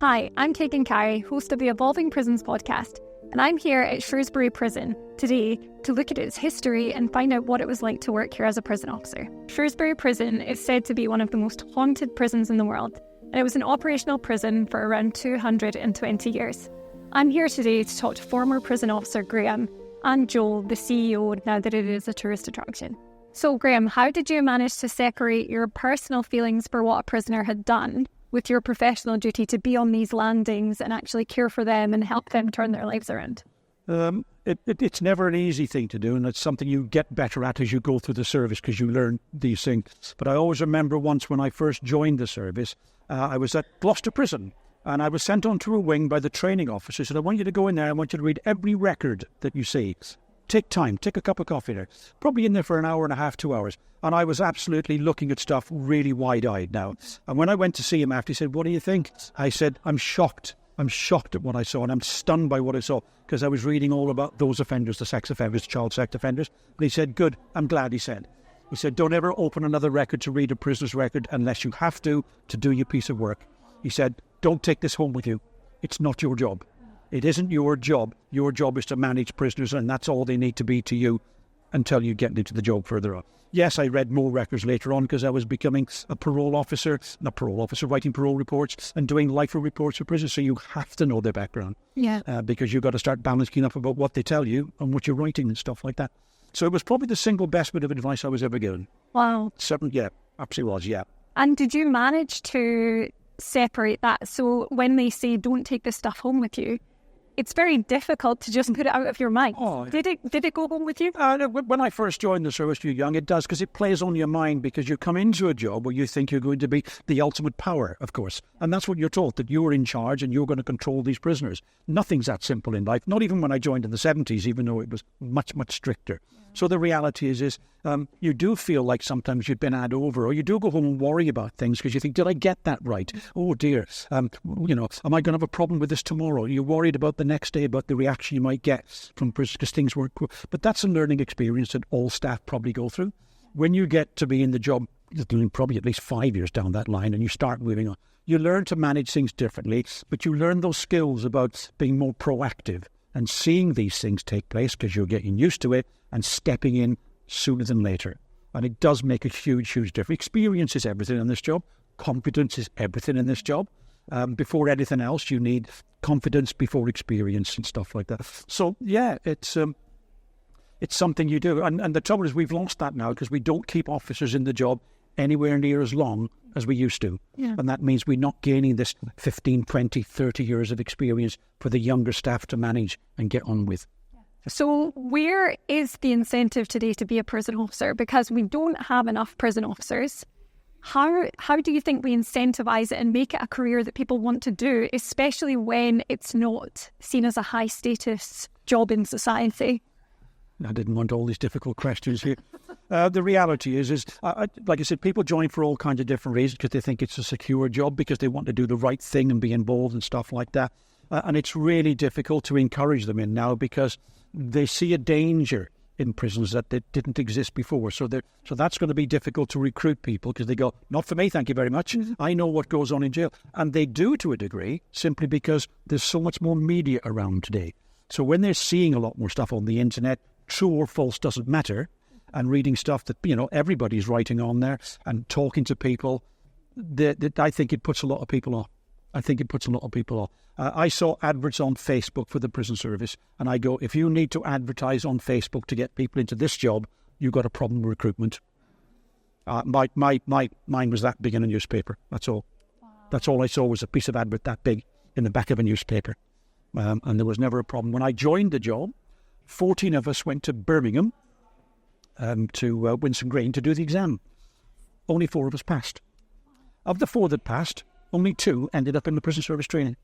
Hi, I'm Keegan Carey, host of the Evolving Prisons podcast, and I'm here at Shrewsbury Prison today to look at its history and find out what it was like to work here as a prison officer. Shrewsbury Prison is said to be one of the most haunted prisons in the world, and it was an operational prison for around 220 years. I'm here today to talk to former prison officer Graham and Joel, the CEO, now that it is a tourist attraction. So Graham, how did you manage to separate your personal feelings for what a prisoner had done with your professional duty to be on these landings and actually care for them and help them turn their lives around? It's never an easy thing to do, and it's something you get better at as you go through the service because you learn these things. But I always remember once when I first joined the service, I was at Gloucester Prison, and I was sent onto a wing by the training officer. He said, I want you to go in there, I want you to read every record that you see. Take time, take a cup of coffee there. Probably in there for an hour and a half, 2 hours. And I was absolutely looking at stuff really wide-eyed now. And when I went to see him after, he said, what do you think? I said, I'm shocked. I'm shocked at what I saw, and I'm stunned by what I saw, because I was reading all about those offenders, the sex offenders, child sex offenders. And he said, good, I'm glad, he said. He said, don't ever open another record to read a prisoner's record unless you have to do your piece of work. He said, don't take this home with you. It's not your job. It isn't your job. Your job is to manage prisoners, and that's all they need to be to you until you get into the job further on. Yes, I read more records later on because I was becoming a parole officer, writing parole reports and doing lifer reports for prisoners. So you have to know their background. Yeah. Because you've got to start balancing up about what they tell you and what you're writing and stuff like that. So it was probably the single best bit of advice I was ever given. Wow. Yeah, absolutely was, yeah. And did you manage to separate that? So when they say don't take this stuff home with you, it's very difficult to just put it out of your mind. Oh, did it go home with you? When I first joined the service, you're young, it does, because it plays on your mind, because you come into a job where you think you're going to be the ultimate power, of course. And that's what you're taught, that you're in charge and you're going to control these prisoners. Nothing's that simple in life, not even when I joined in the 70s, even though it was much, much stricter. Yeah. So the reality is you do feel like sometimes you've been had over, or you do go home and worry about things because you think, did I get that right? Oh dear, am I going to have a problem with this tomorrow? You're worried about the next day, about the reaction you might get from prisoners because things weren't cool. But that's a learning experience that all staff probably go through. When you get to be in the job, probably at least 5 years down that line, and you start moving on, you learn to manage things differently, but you learn those skills about being more proactive and seeing these things take place because you're getting used to it and stepping in sooner than later. And it does make a huge, huge difference. Experience is everything in this job. Confidence is everything in this job. Before anything else, you need confidence before experience and stuff like that. So, yeah, it's something you do. And the trouble is we've lost that now because we don't keep officers in the job anywhere near as long as we used to. Yeah. And that means we're not gaining this 15, 20, 30 years of experience for the younger staff to manage and get on with. So where is the incentive today to be a prison officer? Because we don't have enough prison officers. How do you think we incentivise it and make it a career that people want to do, especially when it's not seen as a high status job in society? I didn't want all these difficult questions here. The reality is like I said, people join for all kinds of different reasons because they think it's a secure job, because they want to do the right thing and be involved and stuff like that. And it's really difficult to encourage them in now because they see a danger in prisons that didn't exist before. So that's going to be difficult to recruit people because they go, not for me, thank you very much. Mm-hmm. I know what goes on in jail. And they do to a degree simply because there's so much more media around today. So when they're seeing a lot more stuff on the internet, true or false doesn't matter, and reading stuff that, everybody's writing on there and talking to people, I think it puts a lot of people off. I saw adverts on Facebook for the prison service, and I go, if you need to advertise on Facebook to get people into this job, you've got a problem with recruitment. Mine was that big in a newspaper. That's all. Wow. That's all I saw was a piece of advert that big in the back of a newspaper. And there was never a problem. When I joined the job, 14 of us went to Birmingham to Winson Green to do the exam. Only 4 of us passed. Of the 4 that passed, only 2 ended up in the prison service training.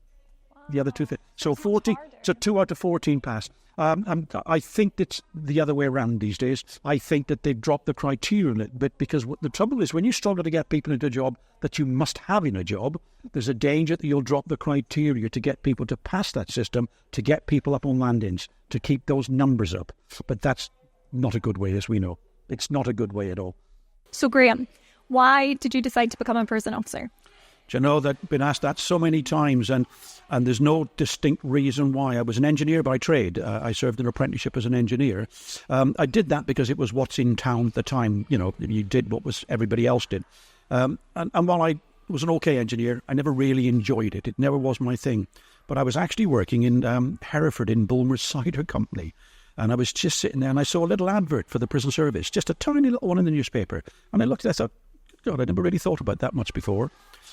Wow. The other 2. So 2 out of 14 passed. I think it's the other way around these days. I think that they've dropped the criteria a little bit because the trouble is when you struggle to get people into a job that you must have in a job, there's a danger that you'll drop the criteria to get people to pass that system, to get people up on landings, to keep those numbers up. But that's not a good way, as we know. It's not a good way at all. So Graham, why did you decide to become a prison officer? Do you know that? Been asked that so many times, and there's no distinct reason why. I was an engineer by trade. I served an apprenticeship as an engineer. I did that because it was what's in town at the time. You know, you did what was everybody else did. And while I was an okay engineer, I never really enjoyed it. It never was my thing. But I was actually working in Hereford in Bulmer's Cider Company. And I was just sitting there and I saw a little advert for the prison service, just a tiny little one in the newspaper. And I looked at it, I thought, God, I never really thought about that much before.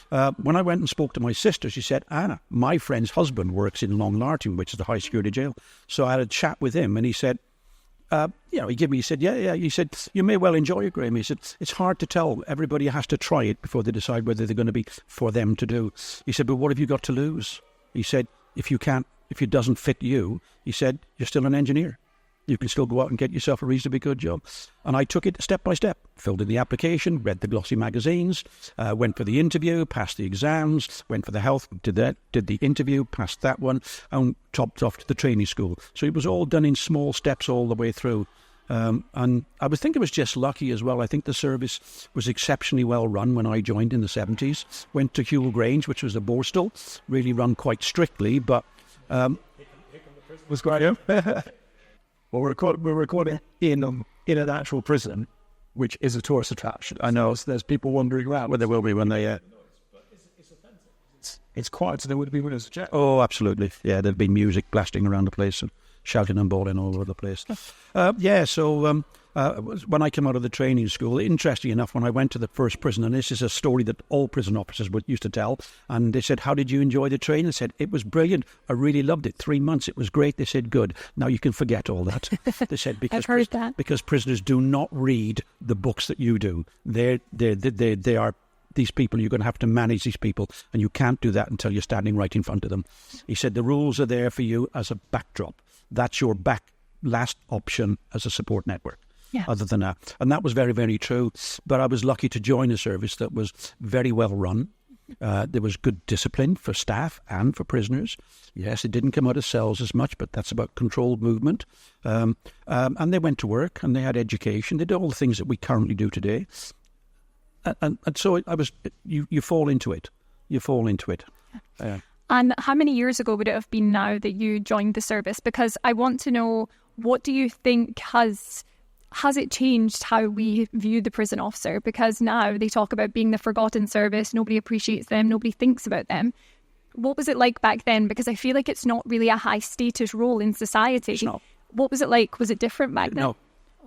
When I went and spoke to my sister, she said, Anna, my friend's husband works in Long Lartin, which is the high security jail. So I had a chat with him and he said, he said, yeah. He said, you may well enjoy it, Graham. He said, it's hard to tell. Everybody has to try it before they decide whether they're going to be for them to do. He said, but what have you got to lose? He said, if it doesn't fit you, he said, you're still an engineer. You can still go out and get yourself a reasonably good job. And I took it step by step, filled in the application, read the glossy magazines, went for the interview, passed the exams, went for the health, did the interview, passed that one, and topped off to the training school. So it was all done in small steps all the way through. And I would think it was just lucky as well. I think the service was exceptionally well run when I joined in the 70s. Went to Hewell Grange, which was a borstal, really run quite strictly, but... was great. Well, we're recording in an actual prison, which is a tourist attraction. I know. So there's people wandering around. Well, there will be when they... It's authentic. It's quiet, so there would be windows to check. Oh, absolutely. Yeah, there'd been music blasting around the place and shouting and bawling all over the place. So when I came out of the training school, interestingly enough, when I went to the first prison, and this is a story that all prison officers used to tell, and they said, how did you enjoy the training? I said, it was brilliant. I really loved it. 3 months, it was great. They said, good. Now you can forget all that. They said, because, I've heard that. Because prisoners do not read the books that you do. They are... These people, you're going to have to manage these people, and you can't do that until you're standing right in front of them. He said, the rules are there for you as a backdrop. That's your last option as a support network. Yeah. Other than that. And that was very, very true. But I was lucky to join a service that was very well run. There was good discipline for staff and for prisoners. Yes, it didn't come out of cells as much, but that's about controlled movement. And they went to work and they had education. They did all the things that we currently do today. And so you fall into it. You fall into it. And how many years ago would it have been now that you joined the service? Because I want to know, what do you think has it changed how we view the prison officer? Because now they talk about being the forgotten service. Nobody appreciates them. Nobody thinks about them. What was it like back then? Because I feel like it's not really a high status role in society. It's not. What was it like? Was it different back then?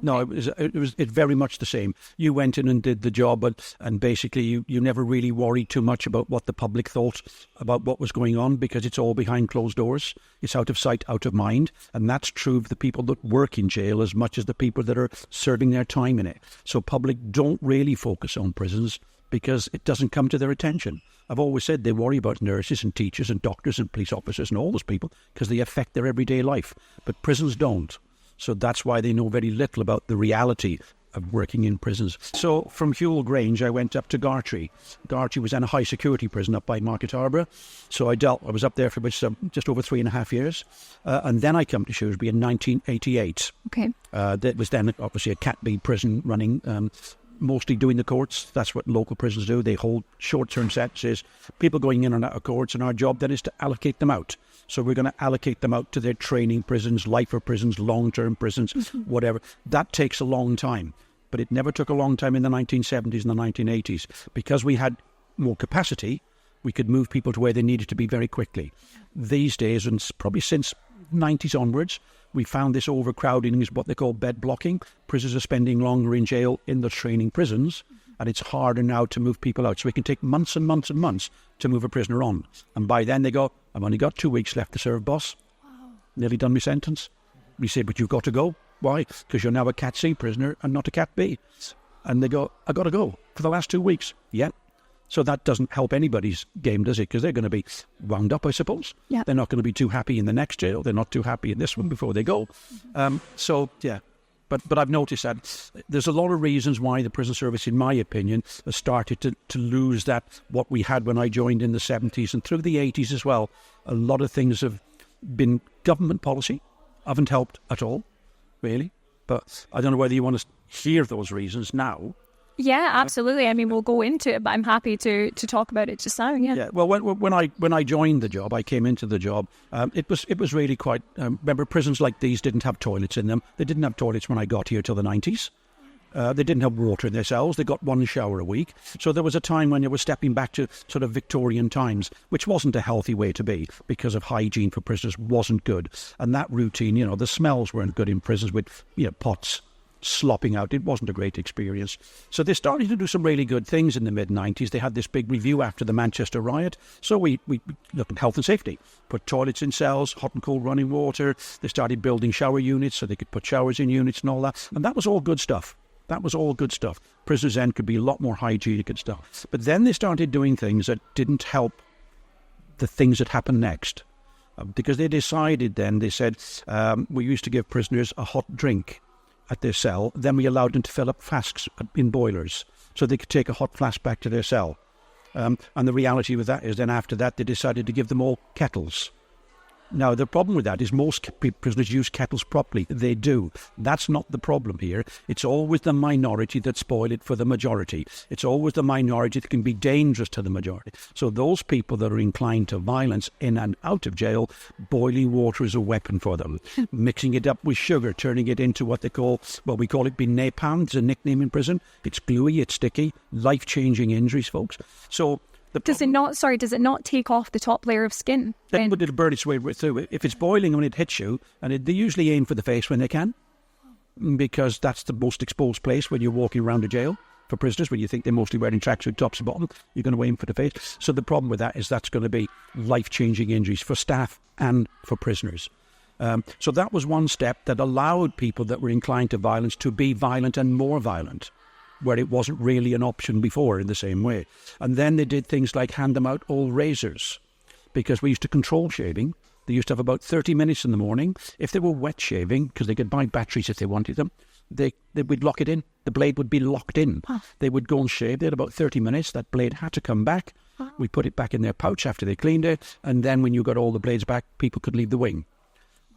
No, it was very much the same. You went in and did the job, and basically you never really worried too much about what the public thought about what was going on, because it's all behind closed doors. It's out of sight, out of mind, and that's true of the people that work in jail as much as the people that are serving their time in it. So public don't really focus on prisons because it doesn't come to their attention. I've always said they worry about nurses and teachers and doctors and police officers and all those people because they affect their everyday life, but prisons don't. So that's why they know very little about the reality of working in prisons. So from Hewell Grange, I went up to Gartree. Gartree was in a high security prison up by Market Harbour. So I was up there for just over 3.5 years. And then I came to Shrewsbury in 1988. Okay. That was then obviously a Cat B prison running, mostly doing the courts. That's what local prisons do. They hold short-term sentences, people going in and out of courts, and our job then is to allocate them out. So we're going to allocate them out to their training prisons, lifer prisons, long-term prisons, whatever. That takes a long time. But it never took a long time in the 1970s and the 1980s. Because we had more capacity, we could move people to where they needed to be very quickly. These days, and probably since 90s onwards, we found this overcrowding is what they call bed blocking. Prisoners are spending longer in jail in the training prisons, and it's harder now to move people out. So we can take months and months and months to move a prisoner on. And by then they go, I've only got 2 weeks left to serve, boss. Wow. Nearly done my sentence. We say, but you've got to go. Why? Because you're now a Cat C prisoner and not a Cat B. And they go, I got to go for the last 2 weeks. Yeah. So that doesn't help anybody's game, does it? Because they're going to be wound up, I suppose. Yeah. They're not going to be too happy in the next jail. They're not too happy in this one before they go. Yeah. But I've noticed that there's a lot of reasons why the prison service, in my opinion, has started to lose that, what we had when I joined in the 70s and through the 80s as well. A lot of things have been government policy, haven't helped at all, really. But I don't know whether you want to hear those reasons now. Yeah, absolutely. I mean, we'll go into it, but I'm happy to talk about it just now. Yeah. Yeah. Well, when I joined the job, I came into the job. It was really quite. Remember, prisons like these didn't have toilets in them. They didn't have toilets when I got here till the 90s. They didn't have water in their cells. They got one shower a week. So there was a time when they were stepping back to sort of Victorian times, which wasn't a healthy way to be because of hygiene for prisoners wasn't good. And that routine, the smells weren't good in prisons with, pots slopping out. It wasn't a great experience. So they started to do some really good things in the mid-90s. They had this big review after the Manchester riot. So we looked at health and safety, put toilets in cells, hot and cold running water. They started building shower units so they could put showers in units and all that. And that was all good stuff. That was all good stuff. Prisoners then could be a lot more hygienic and stuff. But then they started doing things that didn't help the things that happened next. Because they decided then, they said, we used to give prisoners a hot drink at their cell. Then we allowed them to fill up flasks in boilers so they could take a hot flask back to their cell. And the reality with that is then after that, they decided to give them all kettles. Now, the problem with that is most prisoners use kettles properly. They do. That's not the problem here. It's always the minority that spoil it for the majority. It's always the minority that can be dangerous to the majority. So those people that are inclined to violence in and out of jail, boiling water is a weapon for them. Mixing it up with sugar, turning it into what we call it being napalm. It's a nickname in prison. It's gluey, it's sticky. Life-changing injuries, folks. So does it not take off the top layer of skin? Then would it burn its way right through? If it's boiling when it hits you, and they usually aim for the face when they can, because that's the most exposed place when you're walking around a jail for prisoners, when you think they're mostly wearing tracksuit tops and bottom, you're going to aim for the face. So the problem with that is that's going to be life-changing injuries for staff and for prisoners. So that was one step that allowed people that were inclined to violence to be violent and more violent, where it wasn't really an option before in the same way. And then they did things like hand them out old razors, because we used to control shaving. They used to have about 30 minutes in the morning. If they were wet shaving, because they could buy batteries if they wanted them, they would lock it in. The blade would be locked in. Huh. They would go and shave. They had about 30 minutes. That blade had to come back. Huh. We put it back in their pouch after they cleaned it. And then when you got all the blades back, people could leave the wing.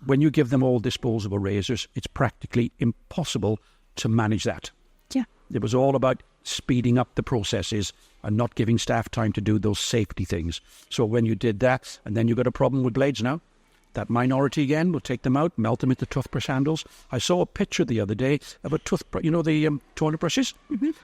When you give them all disposable razors, it's practically impossible to manage that. Yeah. It was all about speeding up the processes and not giving staff time to do those safety things. So when you did that, and then you got a problem with blades now, that minority again will take them out, melt them into toothbrush handles. I saw a picture the other day of a toothbrush, the toilet brushes,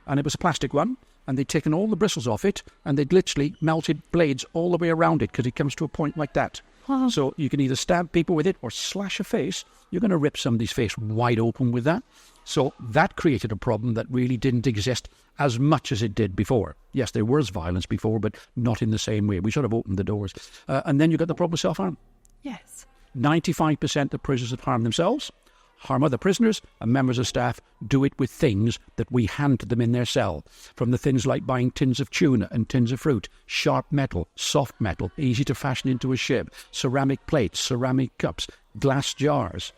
and it was a plastic one, and they'd taken all the bristles off it, and they'd literally melted blades all the way around it because it comes to a point like that. Wow. So you can either stab people with it or slash a face. You're going to rip somebody's face wide open with that. So that created a problem that really didn't exist as much as it did before. Yes, there was violence before, but not in the same way. We should have opened the doors. And then you got the problem with self-harm. Yes. 95% of prisoners that harm themselves, harm other prisoners, and members of staff do it with things that we hand to them in their cell. From the things like buying tins of tuna and tins of fruit, sharp metal, soft metal, easy to fashion into a ship, ceramic plates, ceramic cups, glass jars.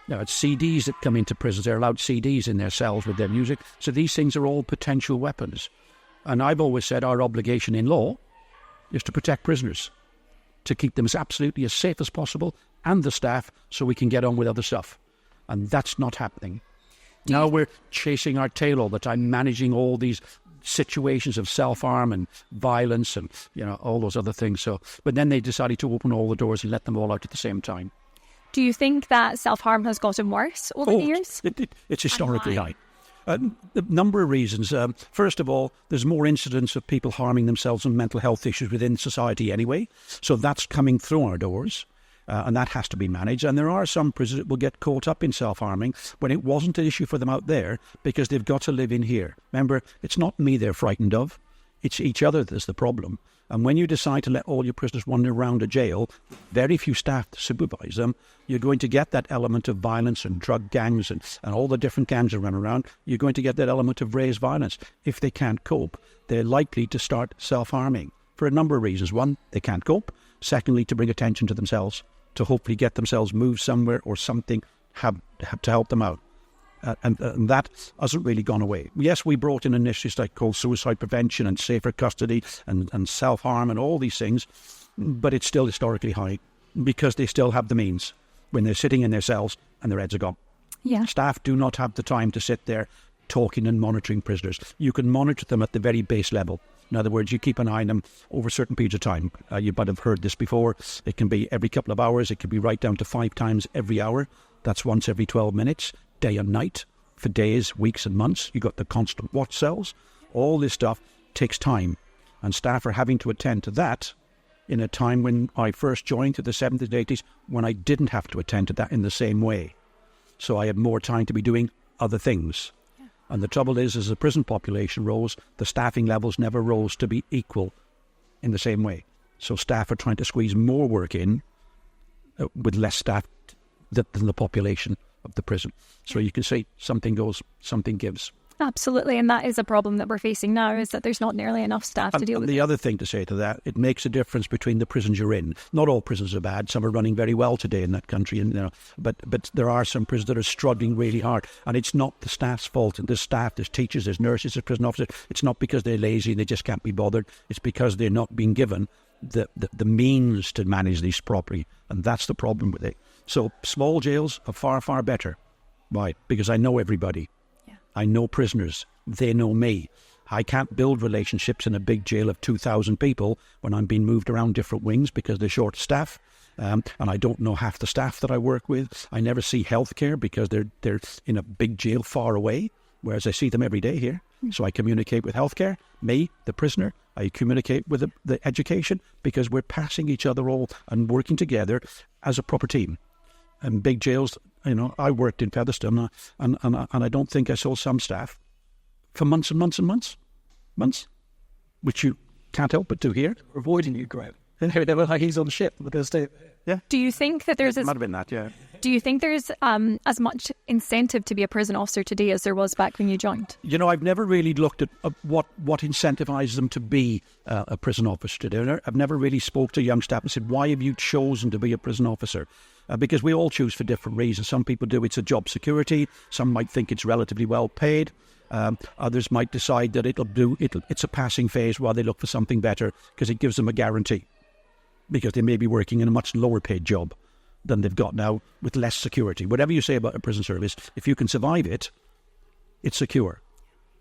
Now, it's CDs that come into prisons. They're allowed CDs in their cells with their music. So these things are all potential weapons. And I've always said our obligation in law is to protect prisoners, to keep them as absolutely as safe as possible, and the staff, so we can get on with other stuff. And that's not happening. Now we're chasing our tail all the time, managing all these situations of self-harm and violence and, all those other things. But then they decided to open all the doors and let them all out at the same time. Do you think that self-harm has gotten worse over the years? It's historically high. A number of reasons. First of all, there's more incidents of people harming themselves and mental health issues within society anyway. So that's coming through our doors. And that has to be managed. And there are some prisoners that will get caught up in self-harming when it wasn't an issue for them out there because they've got to live in here. Remember, it's not me they're frightened of. It's each other that's the problem. And when you decide to let all your prisoners wander around a jail, very few staff to supervise them, you're going to get that element of violence and drug gangs and all the different gangs that run around. You're going to get that element of raised violence. If they can't cope, they're likely to start self-harming for a number of reasons. One, they can't cope. Secondly, to bring attention to themselves, to hopefully get themselves moved somewhere or something have to help them out. And that hasn't really gone away. Yes, we brought in initiatives like called suicide prevention and safer custody and self-harm and all these things, but it's still historically high because they still have the means when they're sitting in their cells and their heads are gone. Yeah. Staff do not have the time to sit there talking and monitoring prisoners. You can monitor them at the very base level. In other words, you keep an eye on them over certain periods of time. You might have heard this before. It can be every couple of hours. It can be right down to 5 times every hour. That's once every 12 minutes, day and night, for days, weeks and months. You've got the constant watch cells. All this stuff takes time. And staff are having to attend to that in a time when I first joined to the 70s and 80s, when I didn't have to attend to that in the same way. So I had more time to be doing other things. And the trouble is, as the prison population rose, the staffing levels never rose to be equal in the same way. So staff are trying to squeeze more work in with less staff than the population of the prison. So you can see something goes, something gives. Absolutely, and that is a problem that we're facing now, is that there's not nearly enough staff to deal with it. The other thing to say to that, it makes a difference between the prisons you're in. Not all prisons are bad. Some are running very well today in that country, and but there are some prisons that are struggling really hard, and it's not the staff's fault. And there's staff, there's teachers, there's nurses, there's prison officers. It's not because they're lazy and they just can't be bothered. It's because they're not being given the means to manage these properly, and that's the problem with it. So small jails are far, far better. Why? Because I know everybody. I know prisoners. They know me. I can't build relationships in a big jail of 2,000 people when I'm being moved around different wings because they're short staff. And I don't know half the staff that I work with. I never see healthcare because they're in a big jail far away, whereas I see them every day here. So I communicate with healthcare, me, the prisoner. I communicate with the education because we're passing each other all and working together as a proper team. And big jails, I worked in Featherstone, and I don't think I saw some staff for months and months and months, which you can't help but do here. We're avoiding you, Graham. They were like, he's on the ship. We're going to stay. Yeah. Do you think that there's... It might have been that, yeah. Do you think there's as much incentive to be a prison officer today as there was back when you joined? I've never really looked at what incentivises them to be a prison officer today. I've never really spoke to young staff and said, why have you chosen to be a prison officer? Because we all choose for different reasons. Some people do it's a job security. Some might think it's relatively well paid. Others might decide that it's a passing phase while they look for something better because it gives them a guarantee. Because they may be working in a much lower paid job than they've got now with less security. Whatever you say about a prison service, if you can survive it, it's secure.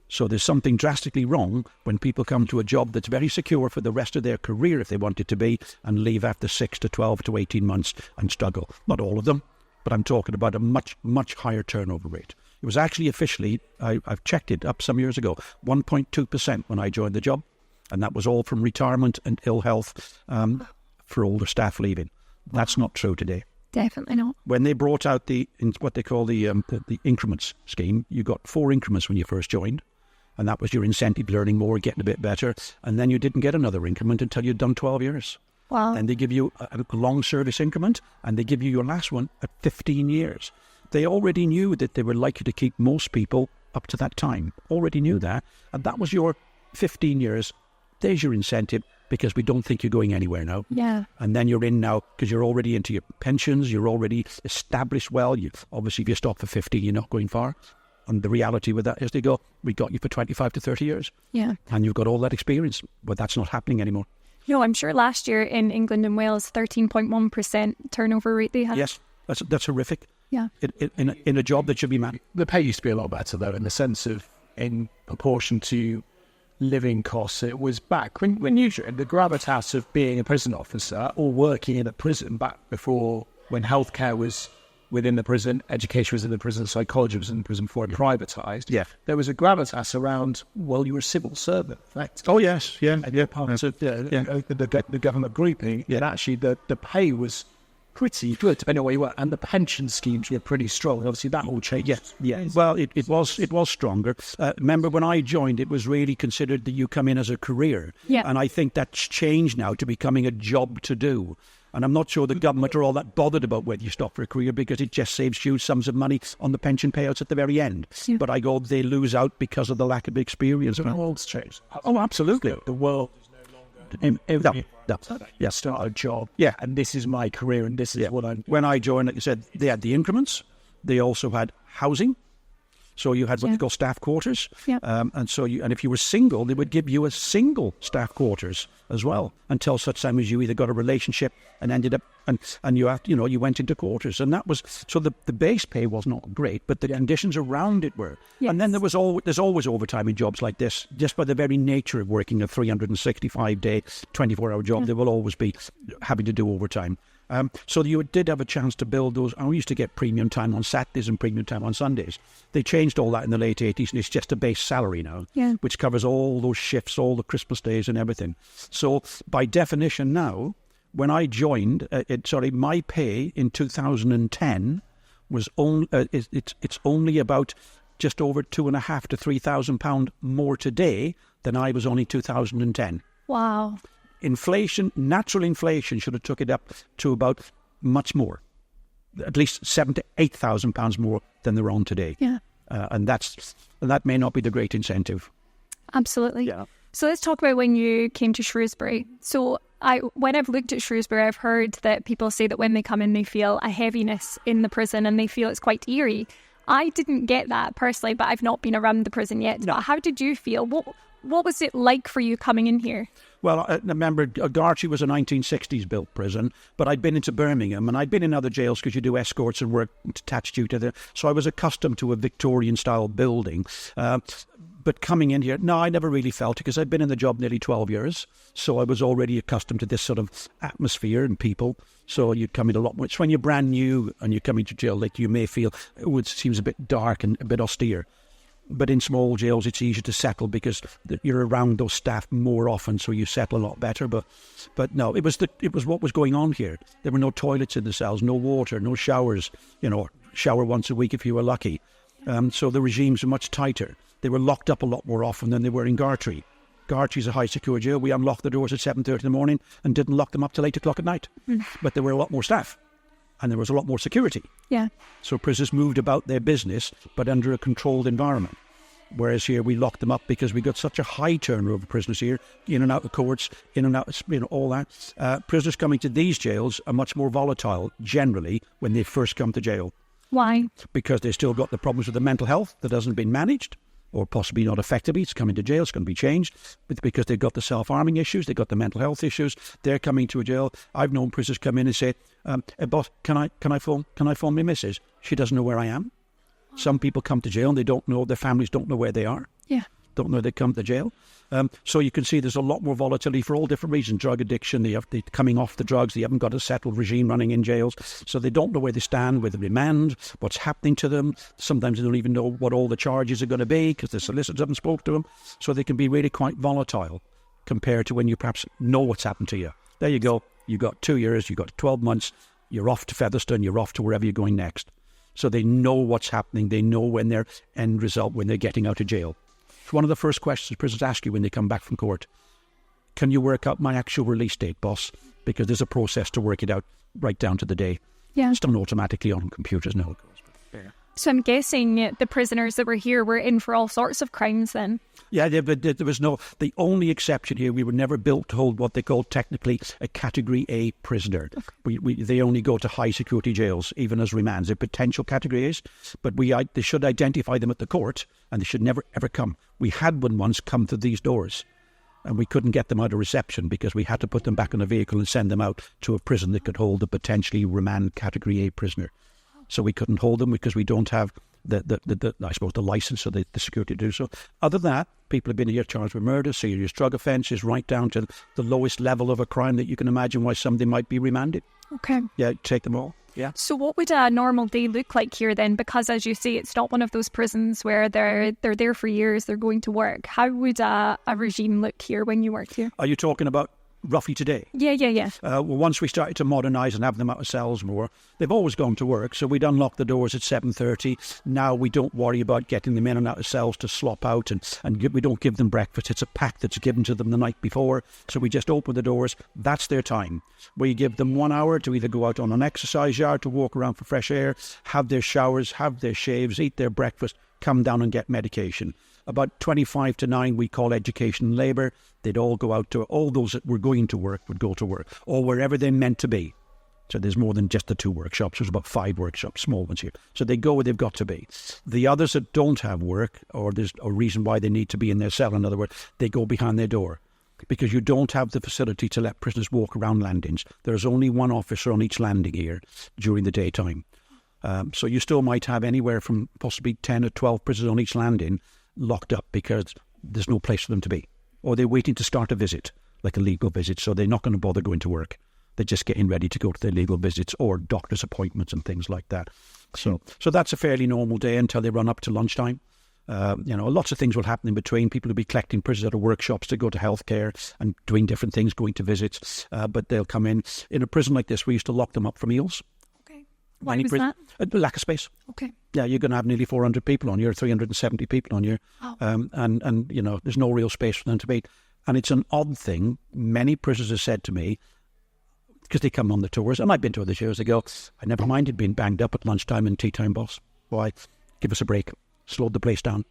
So there's something drastically wrong when people come to a job that's very secure for the rest of their career, if they want it to be, and leave after 6 to 12 to 18 months and struggle. Not all of them, but I'm talking about a much, much higher turnover rate. It was actually officially, I've checked it up some years ago, 1.2% when I joined the job, and that was all from retirement and ill health for older staff leaving. That's not true today. Definitely not. When they brought out what they call the increments scheme, you got 4 increments when you first joined. And that was your incentive, learning more, getting a bit better. And then you didn't get another increment until you'd done 12 years. Wow. And they give you a long service increment, and they give you your last one at 15 years. They already knew that they were likely to keep most people up to that time. Already knew that. And that was your 15 years. There's your incentive, because we don't think you're going anywhere now. Yeah. And then you're in now because you're already into your pensions. You're already established well. Obviously, if you stop for 50, you're not going far. And the reality with that is they go, we got you for 25 to 30 years. Yeah. And you've got all that experience. But that's not happening anymore. No, I'm sure last year in England and Wales, 13.1% turnover rate they had. Yes, that's horrific. Yeah. In a job that should be managed. The pay used to be a lot better, though, in the sense of in proportion to living costs. It was back when you joined, the gravitas of being a prison officer or working in a prison back before, when healthcare was within the prison, education was in the prison, psychology was in the prison before it privatised. Yeah. There was a gravitas around, well, you were a civil servant, in fact. Oh, yes, yeah. And you're part of the government grouping, and actually the pay was pretty good, depending on where you were, and the pension schemes were pretty strong. Obviously, that all changed. Yeah. Well, it was stronger. Remember, when I joined, it was really considered that you come in as a career. Yeah. And I think that's changed now to becoming a job to do. And I'm not sure the government are all that bothered about whether you stop for a career, because it just saves huge sums of money on the pension payouts at the very end. Yeah. But I go, they lose out because of the lack of experience. The world's changed. Oh, absolutely. The world is no longer start a job. Yeah. And this is my career, and this is what I'm... When I joined, like I said, they had the increments. They also had housing. So you had what they call staff quarters. Yeah. And if you were single, they would give you a single staff quarters as well, until such time as you either got a relationship and ended up and you went into quarters. And that was so the base pay was not great, but the conditions around it were. Yes. And then there's always overtime in jobs like this, just by the very nature of working a 365-day, 24-hour job. There will always be having to do overtime. So you did have a chance to build those. I used to get premium time on Saturdays and premium time on Sundays. They changed all that in the late 80s, and it's just a base salary now, which covers all those shifts, all the Christmas days and everything. So by definition now, when I joined, my pay in 2010 was it's only about just over £2,500 to £3,000 more today than I was only 2010. Wow. Natural inflation should have took it up to about much more, at least £7,000 to £8,000 more than they're on today. Yeah. And that may not be the great incentive. Absolutely. Yeah. So let's talk about when you came to Shrewsbury. So when I've looked at Shrewsbury, I've heard that people say that when they come in, they feel a heaviness in the prison and they feel it's quite eerie. I didn't get that personally, but I've not been around the prison yet. No. But how did you feel? What was it like for you coming in here? Well, I remember Gartree was a 1960s built prison, but I'd been into Birmingham and I'd been in other jails because you do escorts and work attached you to the. So I was accustomed to a Victorian style building. But coming in here, no, I never really felt it because I'd been in the job nearly 12 years. So I was already accustomed to this sort of atmosphere and people. So you'd come in a lot more. It's when you're brand new and you come into jail that you may feel it seems a bit dark and a bit austere. But in small jails, it's easier to settle because you're around those staff more often, so you settle a lot better. But no, it was what was going on here. There were no toilets in the cells, no water, no showers. Shower once a week if you were lucky. So the regimes were much tighter. They were locked up a lot more often than they were in Gartree. Gartree's a high secure jail. We unlocked the doors at 7:30 in the morning and didn't lock them up till 8 o'clock at night. But there were a lot more staff. And there was a lot more security. Yeah. So prisoners moved about their business, but under a controlled environment. Whereas here we locked them up because we got such a high turnover of prisoners here, in and out of courts, in and out, all that. Prisoners coming to these jails are much more volatile, generally, when they first come to jail. Why? Because they've still got the problems with the mental health that hasn't been managed, or possibly not effectively. It's coming to jail, it's going to be changed. But because they've got the self-harming issues, they've got the mental health issues, they're coming to a jail. I've known prisoners come in and say, boss, can I phone my missus? She doesn't know where I am. Some people come to jail and they don't know, their families don't know where they are. Yeah. Don't know they come to jail. So you can see there's a lot more volatility for all different reasons. Drug addiction, they're coming off the drugs, they haven't got a settled regime running in jails. So they don't know where they stand with the remand, what's happening to them. Sometimes they don't even know what all the charges are going to be because the solicitors haven't spoke to them. So they can be really quite volatile compared to when you perhaps know what's happened to you. There you go. You've got 2 years, you've got 12 months, you're off to Featherstone, you're off to wherever you're going next. So they know what's happening. They know when their end result, when they're getting out of jail. It's one of the first questions prisoners ask you when they come back from court. Can you work out my actual release date, boss? Because there's a process to work it out right down to the day. Yeah. It's done automatically on computers now, of course. Yeah. So I'm guessing the prisoners that were here were in for all sorts of crimes then. Yeah, there was the only exception here, we were never built to hold what they call technically a Category A prisoner. Okay. They only go to high security jails, even as remands. They're potential Category A's, but they should identify them at the court and they should never ever come. We had one once come to these doors and we couldn't get them out of reception because we had to put them back in a vehicle and send them out to a prison that could hold a potentially remand Category A prisoner. So we couldn't hold them because we don't have the license or the security to do so. Other than that, people have been here charged with murder, serious drug offences, right down to the lowest level of a crime that you can imagine why somebody might be remanded. Okay. Yeah, take them all. Yeah. So what would a normal day look like here then? Because as you say, it's not one of those prisons where they're there for years, they're going to work. How would a regime look here when you work here? Are you talking about roughly today? Yeah. Well, once we started to modernise and have them out of cells more, they've always gone to work. So we'd unlock the doors at 7:30. Now we don't worry about getting them in and out of cells to slop out, and we don't give them breakfast. It's a pack that's given to them the night before. So we just open the doors. That's their time. We give them 1 hour to either go out on an exercise yard to walk around for fresh air, have their showers, have their shaves, eat their breakfast, come down and get medication. About 25 to 9 we call education and labour. They'd all go out to, all those that were going to work would go to work, or wherever they're meant to be. So there's more than just the 2 workshops. There's about 5 workshops, small ones here. So they go where they've got to be. The others that don't have work, or there's a reason why they need to be in their cell, in other words, they go behind their door. Because you don't have the facility to let prisoners walk around landings. There's only 1 officer on each landing here during the daytime. So you still might have anywhere from possibly 10 or 12 prisoners on each landing locked up because there's no place for them to be. Or they're waiting to start a visit, like a legal visit, so they're not going to bother going to work. They're just getting ready to go to their legal visits or doctor's appointments and things like that. So that's a fairly normal day until they run up to lunchtime. Lots of things will happen in between. People will be collecting prisoners out of workshops to go to healthcare and doing different things, going to visits. But they'll come in. In a prison like this, we used to lock them up for meals. Okay. Why was that? A lack of space. Okay. Yeah, you're going to have nearly 400 people on here, 370 people on here. Oh. And there's no real space for them to be. And it's an odd thing. Many prisoners have said to me, because they come on the tours, and I've been to other shows, they go, I never minded being banged up at lunchtime and tea time, boss. Why? Give us a break. Slowed the place down.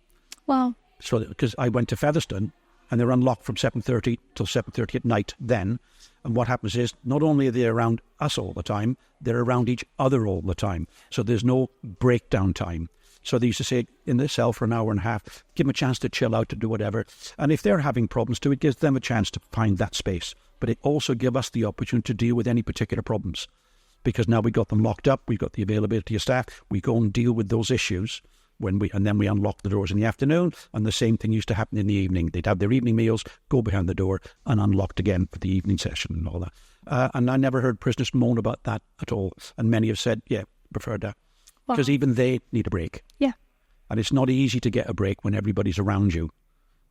Wow. So, because I went to Featherstone, and they're unlocked from 7:30 till 7:30 at night then. And what happens is, not only are they around us all the time, they're around each other all the time. So there's no breakdown time. So they used to say, in their cell for an hour and a half, give them a chance to chill out, to do whatever. And if they're having problems too, it gives them a chance to find that space. But it also gives us the opportunity to deal with any particular problems. Because now we've got them locked up, we've got the availability of staff, we go and deal with those issues. And then we unlock the doors in the afternoon, and the same thing used to happen in the evening. They'd have their evening meals, go behind the door, and unlocked again for the evening session and all that. And I never heard prisoners moan about that at all. And many have said, yeah, preferred that. Because even they need a break. Yeah. And it's not easy to get a break when everybody's around you.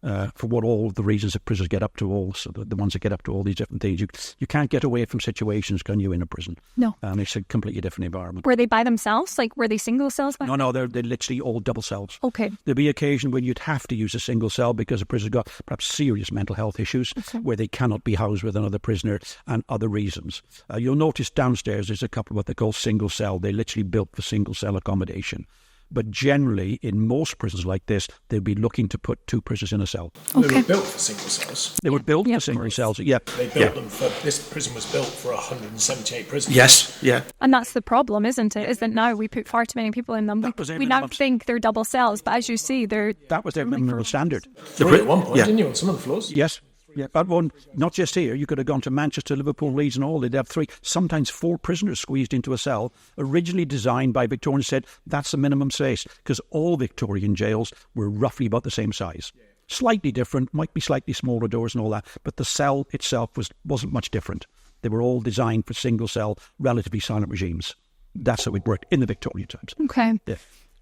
For what all the reasons that prisoners get up to, all so the ones that get up to all these different things. You can't get away from situations, can you, in a prison? No. And it's a completely different environment. Were they by themselves? Like, were they single cells? No, they're literally all double cells. Okay. There'll be occasion when you'd have to use a single cell because a prisoner's got perhaps serious mental health issues where they cannot be housed with another prisoner and other reasons. You'll notice downstairs there's a couple of what they call single cell. They're literally built for single cell accommodation. But generally, in most prisons like this, they'd be looking to put 2 prisoners in a cell. Okay. They were built for single cells. They were built for single cells, yeah. They built them for, this prison was built for 178 prisoners. Yes, yeah. And that's the problem, isn't it? Is that now we put far too many people in them. We now think they're double cells, but as you see, that was their minimum standard. 3 at one point, didn't you, on some of the floors? Yes. Yeah, but one, not just here. You could have gone to Manchester, Liverpool, Leeds and all. They'd have 3, sometimes 4 prisoners squeezed into a cell, originally designed by Victorians, said that's the minimum space, because all Victorian jails were roughly about the same size. Slightly different, might be slightly smaller doors and all that, but the cell itself wasn't much different. They were all designed for single cell, relatively silent regimes. That's how it worked in the Victorian times. Okay. Yeah.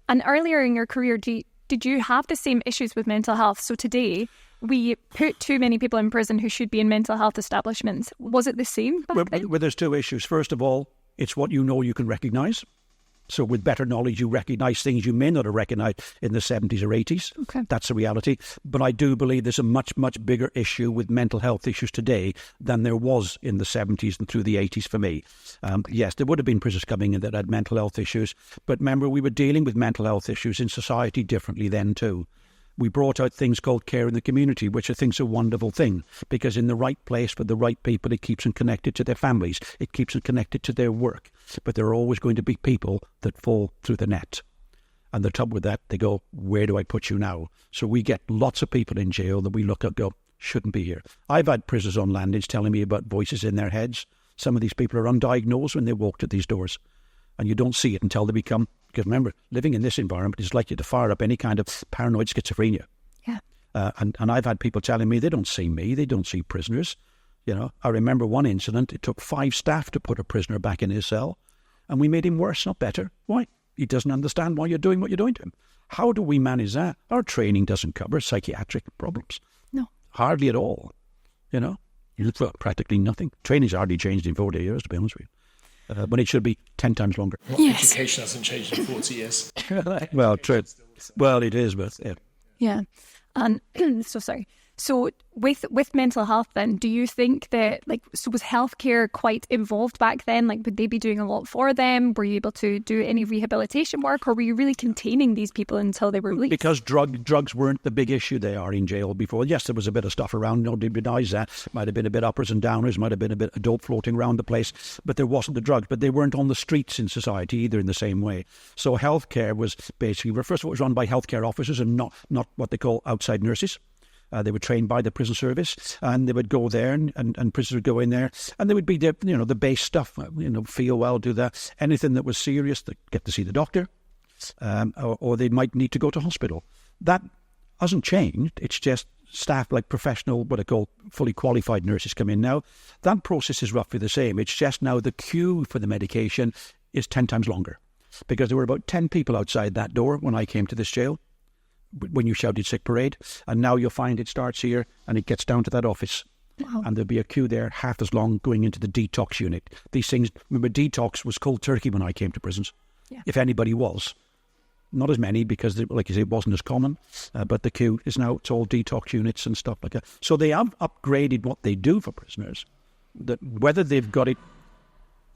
And earlier in your career, did you have the same issues with mental health? So today, we put too many people in prison who should be in mental health establishments. Was it the same back then? Well, there's 2 issues. First of all, it's what you know you can recognise. So with better knowledge, you recognise things you may not have recognised in the 70s or 80s. Okay. That's the reality. But I do believe there's a much, much bigger issue with mental health issues today than there was in the 70s and through the 80s for me. Yes, there would have been prisoners coming in that had mental health issues. But remember, we were dealing with mental health issues in society differently then too. We brought out things called care in the community, which I think is a wonderful thing, because in the right place with the right people, it keeps them connected to their families. It keeps them connected to their work. But there are always going to be people that fall through the net. And the trouble with that, they go, where do I put you now? So we get lots of people in jail that we look at go, shouldn't be here. I've had prisoners on landings telling me about voices in their heads. Some of these people are undiagnosed when they walked at these doors. And you don't see it until they become... Because remember, living in this environment is likely to fire up any kind of paranoid schizophrenia. Yeah. And I've had people telling me they don't see me, they don't see prisoners. You know, I remember one incident, it took 5 staff to put a prisoner back in his cell, and we made him worse, not better. Why? He doesn't understand why you're doing what you're doing to him. How do we manage that? Our training doesn't cover psychiatric problems. No. Hardly at all. You know, practically nothing. Training's hardly changed in 40 years, to be honest with you. But it should be 10 times longer. Yes. Education hasn't changed in 40 years. Well, true. Well, it is, but yeah. Yeah. And so sorry. So with mental health then, do you think that, so was healthcare quite involved back then? Like, would they be doing a lot for them? Were you able to do any rehabilitation work, or were you really containing these people until they were released? Because drugs weren't the big issue they are in jail before. Yes, there was a bit of stuff around, nobody denies that. Might have been a bit uppers and downers, might have been a bit of dope floating around the place, but there wasn't the drugs. But they weren't on the streets in society either in the same way. So healthcare was basically, first of all, it was run by healthcare officers and not what they call outside nurses. They were trained by the prison service, and they would go there, and prisoners would go in there, and they would be the base stuff. Feel well, do that. Anything that was serious, they get to see the doctor, or they might need to go to hospital. That hasn't changed. It's just staff like professional, what I call fully qualified nurses come in now. That process is roughly the same. It's just now the queue for the medication is 10 times longer, because there were about 10 people outside that door when I came to this jail, when you shouted sick parade, and now you'll find it starts here and it gets down to that office. Wow. And there'll be a queue there half as long going into the detox unit. These things, remember, detox was cold turkey when I came to prisons. Yeah. If anybody was. Not as many, because, like you say, it wasn't as common, but the queue is now, it's all detox units and stuff like that. So they have upgraded what they do for prisoners. That whether they've got it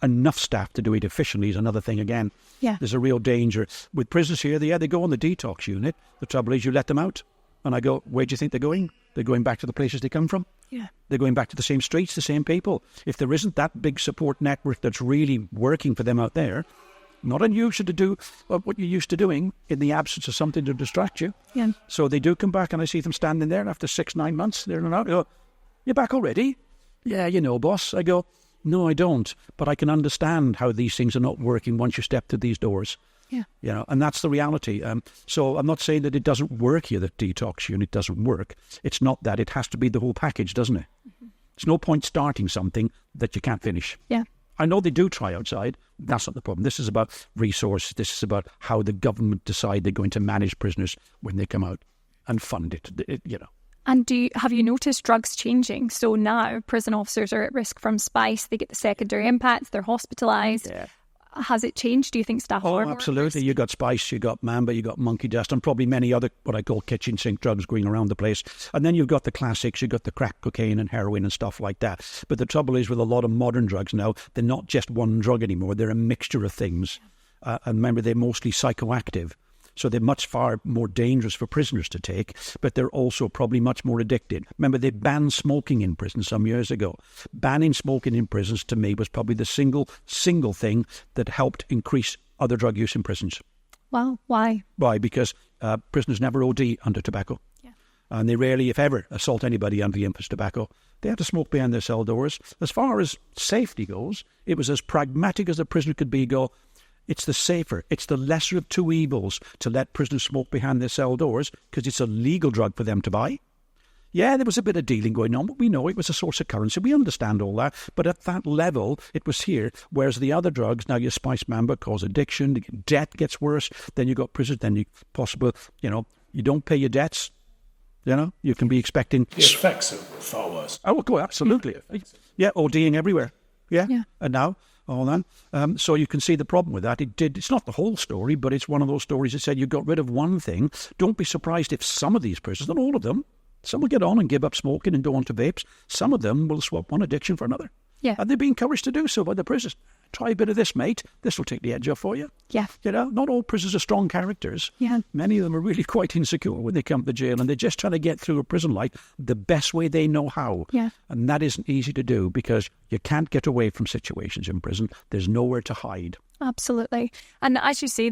enough staff to do it efficiently is another thing again. Yeah. There's a real danger. With prisoners here, they go on the detox unit. The trouble is you let them out. And I go, where do you think they're going? They're going back to the places they come from. Yeah. They're going back to the same streets, the same people. If there isn't that big support network that's really working for them out there, not unusual to do what you're used to doing in the absence of something to distract you. Yeah. So they do come back, and I see them standing there after 6-9 months. They're in and out. I go, you're back already? Yeah, boss. I go, no, I don't. But I can understand how these things are not working once you step through these doors. Yeah. And that's the reality. So I'm not saying that it doesn't work here, that detox unit doesn't work. It's not that. It has to be the whole package, doesn't it? Mm-hmm. There's no point starting something that you can't finish. Yeah. I know they do try outside. That's not the problem. This is about resource. This is about how the government decide they're going to manage prisoners when they come out and fund it. And have you noticed drugs changing? So now prison officers are at risk from spice. They get the secondary impacts. They're hospitalised. Yeah. Has it changed? Do you think staff are more absolutely. You got spice, you got mamba, you got monkey dust, and probably many other what I call kitchen sink drugs going around the place. And then you've got the classics. You've got the crack cocaine and heroin and stuff like that. But the trouble is with a lot of modern drugs now, they're not just one drug anymore. They're a mixture of things. And remember, they're mostly psychoactive. So they're much far more dangerous for prisoners to take, but they're also probably much more addicted. Remember, they banned smoking in prison some years ago. Banning smoking in prisons, to me, was probably the single thing that helped increase other drug use in prisons. Well, why? Why? Because prisoners never OD under tobacco. Yeah. And they rarely, if ever, assault anybody under the influence of tobacco. They had to smoke behind their cell doors. As far as safety goes, it was as pragmatic as a prisoner could be. It's the safer, it's the lesser of two evils to let prisoners smoke behind their cell doors, because it's a legal drug for them to buy. Yeah, there was a bit of dealing going on, but we know it was a source of currency. We understand all that. But at that level, it was here. Whereas the other drugs, now your spice mamba cause addiction, debt gets worse. Then you got prisoners, then you possible, you don't pay your debts. You can be expecting... The effects are far worse. Oh, absolutely. Yeah, ODing everywhere. Yeah. And now... all that. So you can see the problem with that. It's not the whole story, but it's one of those stories that said you got rid of one thing. Don't be surprised if some of these prisoners, not all of them, some will get on and give up smoking and go on to vapes. Some of them will swap one addiction for another. Yeah. And they've been encouraged to do so by the prisoners. Try a bit of this, mate. This will take the edge off for you. Yeah. Not all prisoners are strong characters. Yeah. Many of them are really quite insecure when they come to jail, and they're just trying to get through a prison life the best way they know how. Yeah. And that isn't easy to do, because you can't get away from situations in prison. There's nowhere to hide. Absolutely. And as you say,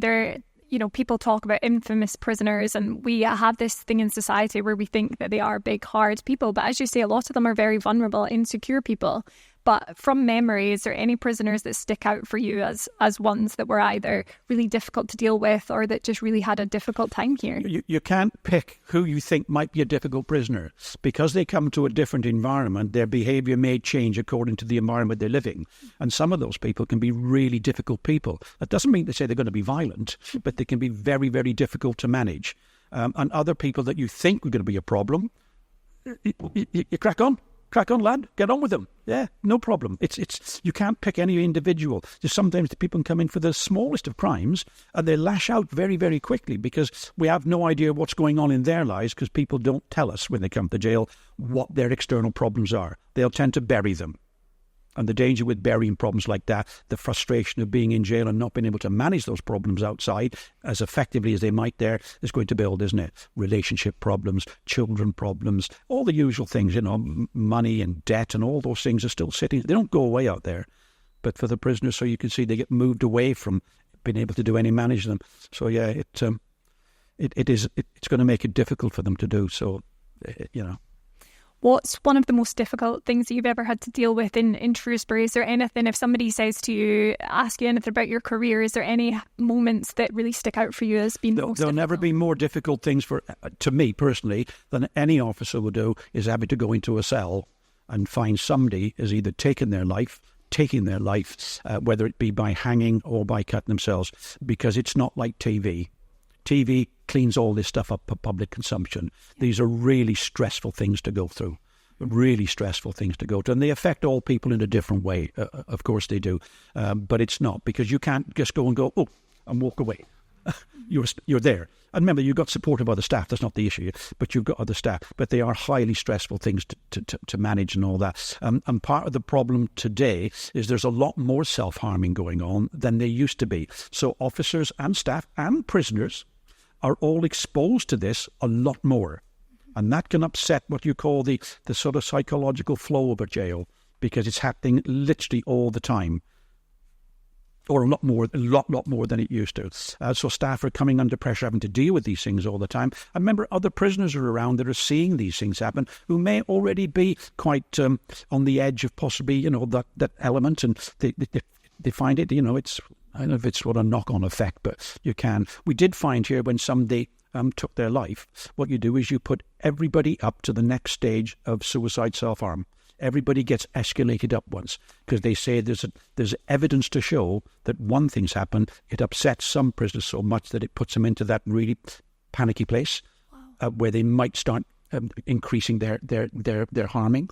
people talk about infamous prisoners, and we have this thing in society where we think that they are big, hard people. But as you say, a lot of them are very vulnerable, insecure people. But from memory, is there any prisoners that stick out for you as ones that were either really difficult to deal with or that just really had a difficult time here? You can't pick who you think might be a difficult prisoner. Because they come to a different environment, their behaviour may change according to the environment they're living. And some of those people can be really difficult people. That doesn't mean to say they're going to be violent, but they can be very, very difficult to manage. And other people that you think are going to be a problem, you crack on. crack on, lad. Get on with them. Yeah, no problem. It's you can't pick any individual. Just sometimes the people come in for the smallest of crimes and they lash out very, very quickly because we have no idea what's going on in their lives because people don't tell us when they come to jail what their external problems are. They'll tend to bury them. And the danger with burying problems like that, the frustration of being in jail and not being able to manage those problems outside as effectively as they might there is going to build, isn't it? Relationship problems, children problems, all the usual things, money and debt and all those things are still sitting. They don't go away out there. But for the prisoners, so you can see they get moved away from being able to do any manage them. So, yeah, it's going to make it difficult for them to do. So, What's one of the most difficult things that you've ever had to deal with in Shrewsbury? Is there anything, if somebody says to you, ask you anything about your career, is there any moments that really stick out for you as being most difficult? There'll never be more difficult things to me personally than any officer will do is having to go into a cell and find somebody is either taking their life, whether it be by hanging or by cutting themselves, because it's not like TV. TV cleans all this stuff up for public consumption. These are really stressful things to go through, and they affect all people in a different way. Of course they do, but it's not, because you can't just go and walk away. You're there. And remember, you've got support of other staff. That's not the issue, but you've got other staff. But they are highly stressful things to manage and all that. And part of the problem today is there's a lot more self-harming going on than there used to be. So officers and staff and prisoners are all exposed to this a lot more. And that can upset what you call the sort of psychological flow of a jail, because it's happening literally all the time. Or a lot more than it used to. So staff are coming under pressure, having to deal with these things all the time. I remember other prisoners are around that are seeing these things happen, who may already be quite on the edge of possibly, that element, and they find it, it's, I don't know if it's what a knock-on effect, but you can. We did find here when somebody took their life, what you do is you put everybody up to the next stage of suicide self-harm. Everybody gets escalated up once, because they say there's evidence to show that one thing's happened. It upsets some prisoners so much that it puts them into that really panicky place where they might start increasing their harming.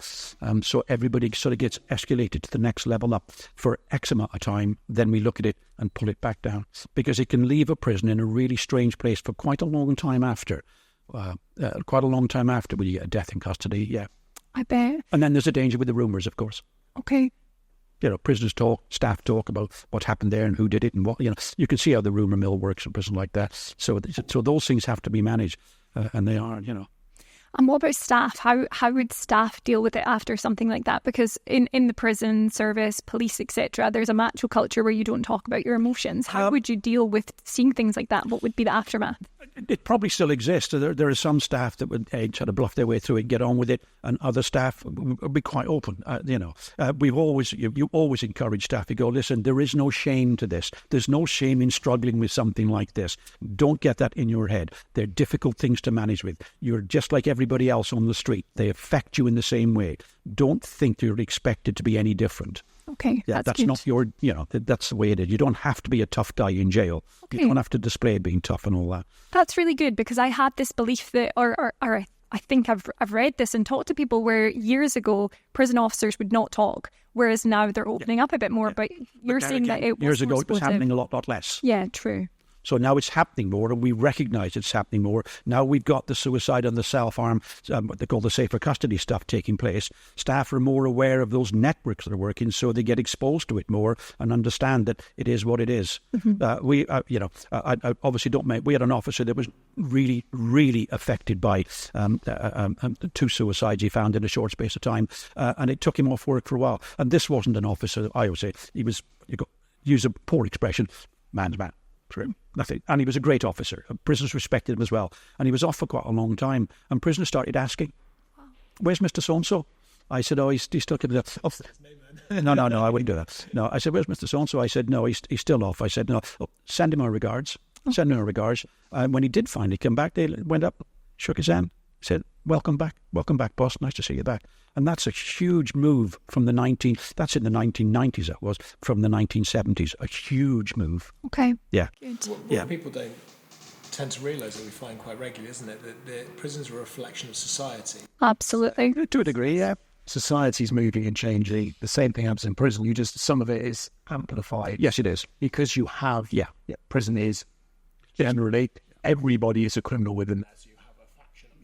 So everybody sort of gets escalated to the next level up for X amount of time. Then we look at it and pull it back down, because it can leave a prison in a really strange place for quite a long time after. When you get a death in custody, yeah. I bet. And then there's a danger with the rumours, of course. Okay. Prisoners talk, staff talk about what happened there and who did it and what, you can see how the rumour mill works in a prison like that. So those things have to be managed, and they are, And what about staff? How would staff deal with it after something like that? Because in the prison service, police, etc., there's a macho culture where you don't talk about your emotions. How would you deal with seeing things like that? What would be the aftermath? It probably still exists. There are some staff that would try to bluff their way through it, get on with it, and other staff would be quite open. You always encourage staff to go, listen, there is no shame to this. There's no shame in struggling with something like this. Don't get that in your head. They're difficult things to manage with. You're just like everybody else on the street. They affect you in the same way. Don't think you're expected to be any different. Okay, yeah, that's good. not your, that's the way it is. You don't have to be a tough guy in jail. Okay. You don't have to display being tough and all that. That's really good, because I had this belief that, or I think I've read this and talked to people where years ago prison officers would not talk, whereas now they're opening up a bit more. But you're saying that it was years ago it was happening a lot less. Yeah, true. So now it's happening more, and we recognise it's happening more. Now we've got the suicide and the self-harm, what they call the safer custody stuff taking place. Staff are more aware of those networks that are working, so they get exposed to it more and understand that it is what it is. Mm-hmm. I obviously don't make. We had an officer that was really, really affected by 2 suicides he found in a short space of time, and it took him off work for a while. And this wasn't an officer. I would say he was. Use a poor expression, man's man. True. Nothing. And he was a great officer. Prisoners respected him as well. And he was off for quite a long time. And prisoners started asking, where's Mr. So-and-so? I said, he's still keeping that. Oh. No, I wouldn't do that. No, I said, where's Mr. So-and-so? I said, no, he's still off. I said, no, send him our regards. Send him our regards. And when he did finally come back, they went up, shook his hand, said, welcome back, boss. Nice to see you back. And that's a huge move from that's in the 1990s, that was, from the 1970s, a huge move. Okay. Yeah. Good. What people don't tend to realise, that we find quite regularly, isn't it, that the prisons are a reflection of society. Absolutely. To a degree, yeah. society's moving and changing. The same thing happens in prison. Some of it is amplified. Yes, it is. Because you have, prison is generally, everybody is a criminal within that. So you have a faction of...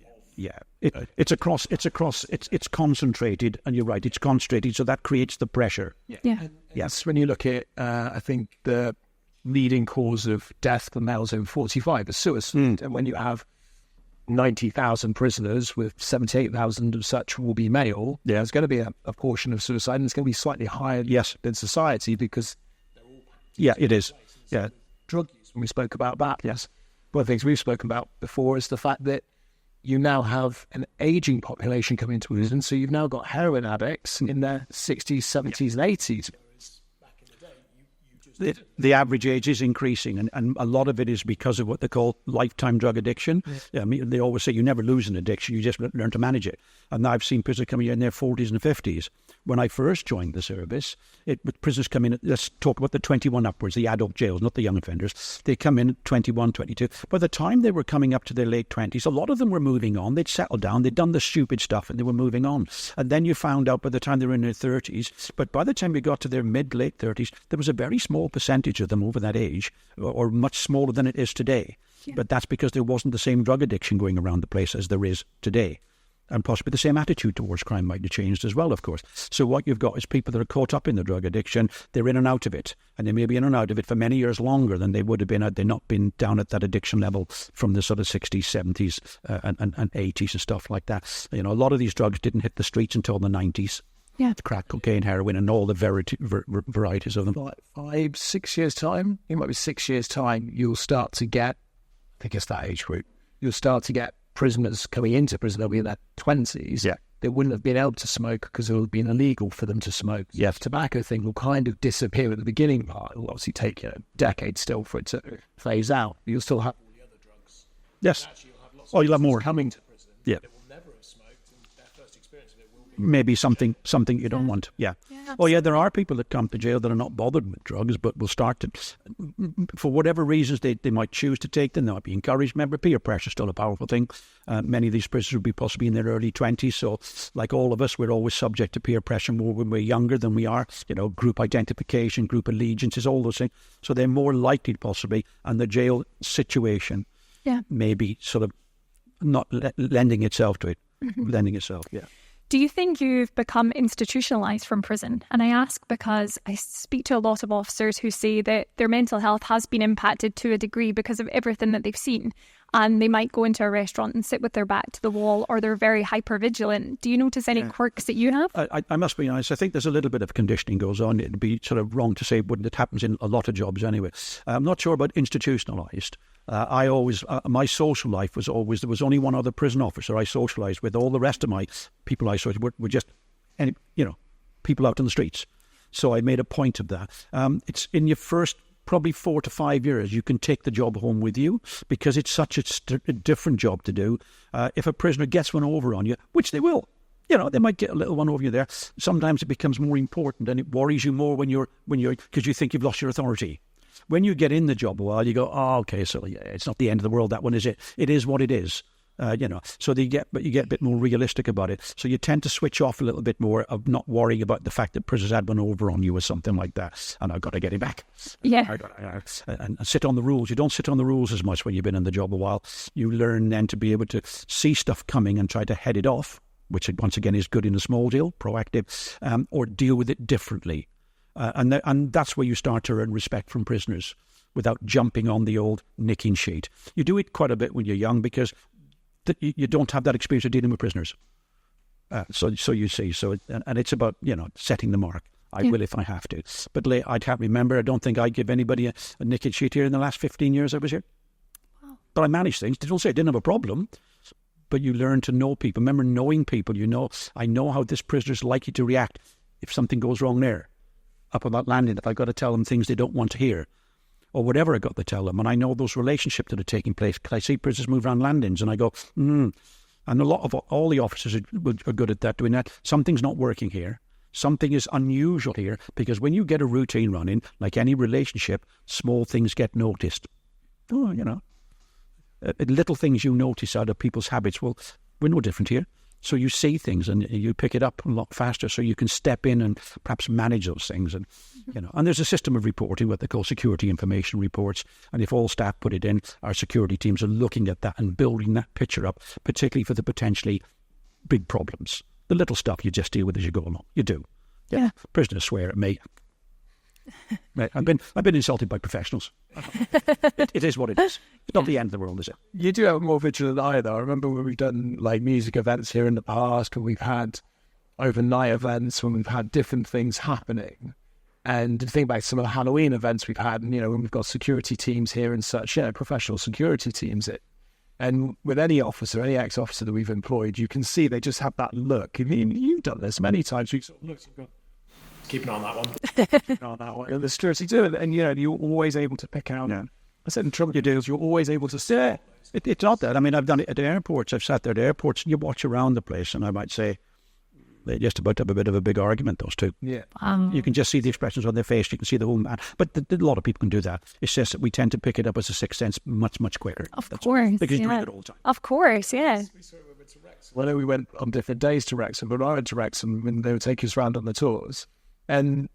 It's concentrated, and you're right, it's concentrated, so that creates the pressure. Yeah. Yes, when you look at, I think the leading cause of death for males over 45 is suicide. And when you have 90,000 prisoners, with 78,000 of such will be male, there's going to be a portion of suicide, and it's going to be slightly higher than society, because it is. Yeah. Drug use, when we spoke about that, yes. One of the things we've spoken about before is the fact that you now have an aging population coming into prison, so you've now got heroin addicts in their 60s, 70s and 80s. The average age is increasing, and a lot of it is because of what they call lifetime drug addiction. I mean, they always say you never lose an addiction, you just learn to manage it. And I've seen prisoners coming in their 40s and 50s. When I first joined the service, prisoners come in, let's talk about the 21 upwards, the adult jails, not the young offenders. They come in at 21, 22. By the time they were coming up to their late 20s, a lot of them were moving on. They'd settled down, they'd done the stupid stuff, and they were moving on. And then you found out by the time they were in their 30s, but by the time you got to their mid-late 30s, there was a very small percentage of them over that age, or much smaller than it is today. But that's because there wasn't the same drug addiction going around the place as there is today. And possibly the same attitude towards crime might have changed as well, of course. So what you've got is people that are caught up in the drug addiction, they're in and out of it. And they may be in and out of it for many years longer than they would have been had they not been down at that addiction level from the sort of 60s, 70s and 80s and stuff like that. You know, a lot of these drugs didn't hit the streets until the 90s. Yeah. Crack, cocaine, heroin, and all the varieties of them. 5, 6 years' time, it might be 6 years' time, you'll start to get, I think it's that age group, you'll start to get prisoners coming into prison, they'll be in their 20s. Yeah. They wouldn't have been able to smoke because it would have been illegal for them to smoke. Yeah. The tobacco thing will kind of disappear at the beginning part. It will obviously take decades still for it to phase out. You'll still have all the other drugs. Yes. Actually, you'll have lots you'll have more coming to prison. Yeah. They will never have smoked, and their first experience of it will be... Maybe something you don't want. Yeah. There are people that come to jail that are not bothered with drugs, but will start to, for whatever reasons they might choose to take them. They might be encouraged. Remember, peer pressure is still a powerful thing. Many of these prisoners would be possibly in their early 20s. So like all of us, we're always subject to peer pressure more when we're younger than we are. You know, group identification, group allegiances, all those things. So they're more likely possibly, and the jail situation may be sort of not lending itself to it. Lending itself, yeah. Do you think you've become institutionalized from prison? And I ask because I speak to a lot of officers who say that their mental health has been impacted to a degree because of everything that they've seen. And they might go into a restaurant and sit with their back to the wall, or they're very hyper-vigilant. Do you notice any quirks that you have? I must be honest, I think there's a little bit of conditioning goes on. It'd be sort of wrong to say it happens in a lot of jobs anyway. I'm not sure about institutionalized. I always, my social life was always, there was only one other prison officer I socialised with. All the rest of my people I socialised were just, people out on the streets. So I made a point of that. It's in your first probably 4 to 5 years, you can take the job home with you because it's such a different job to do. If a prisoner gets one over on you, which they will, they might get a little one over you there. Sometimes it becomes more important and it worries you more when you're because you think you've lost your authority. When you get in the job a while, you go, oh, okay, so it's not the end of the world, that one, is it? It is what it is. So you get a bit more realistic about it. So you tend to switch off a little bit more of not worrying about the fact that prisoners had one over on you or something like that. And I've got to get him back. Yeah. And sit on the rules. You don't sit on the rules as much when you've been in the job a while. You learn then to be able to see stuff coming and try to head it off, which once again is good in a small deal, proactive, or deal with it differently. And that's where you start to earn respect from prisoners without jumping on the old nicking sheet. You do it quite a bit when you're young because you don't have that experience of dealing with prisoners. So you see. And it's about, setting the mark. I will if I have to. But I can't remember. I don't think I give anybody a nicking sheet here in the last 15 years I was here. Wow. But I managed things. Don't say I didn't have a problem. But you learn to know people. Remember knowing people. I know how this prisoner's likely to react if something goes wrong there. Up about landing, if I've got to tell them things they don't want to hear, or whatever I got to tell them. And I know those relationships that are taking place. Because I see prisoners move around landings and I go, And a lot of all the officers are good at that, doing that. Something's not working here. Something is unusual here. Because when you get a routine running, like any relationship, small things get noticed. Little things you notice out of people's habits. Well, we're no different here. So you see things and you pick it up a lot faster, so you can step in and perhaps manage those things. And and there's a system of reporting, what they call security information reports. And if all staff put it in, our security teams are looking at that and building that picture up, particularly for the potentially big problems. The little stuff you just deal with as you go along. You do. Yeah. Prisoners swear at me. I've been insulted by professionals. It is what it is. It's not the end of the world, is it? You do have a more vigilant eye, though. I remember when we've done like music events here in the past, when we've had overnight events, when we've had different things happening. And to think back some of the Halloween events we've had, and when we've got security teams here and such, professional security teams. And with any officer, any ex-officer that we've employed, you can see they just have that look. I mean, you've done this many times. You sort of look and go, keep an eye on that one. keep an eye on that one. And the security do it, and you're always able to pick out. Yeah. I said in trouble you do is you're always able to say. It's not that. I mean, I've done it at airports. I've sat there at airports, and you watch around the place, and I might say, they're just about to have a bit of a big argument, those two. Yeah. You can just see the expressions on their face. You can see the whole man. But a lot of people can do that. It's just that we tend to pick it up as a sixth sense much, much quicker. Of course. Because you do it all the time. Of course, yeah. Well, I know we went on different days to Wrexham, but I went to Wrexham when they would take us around on the tours. And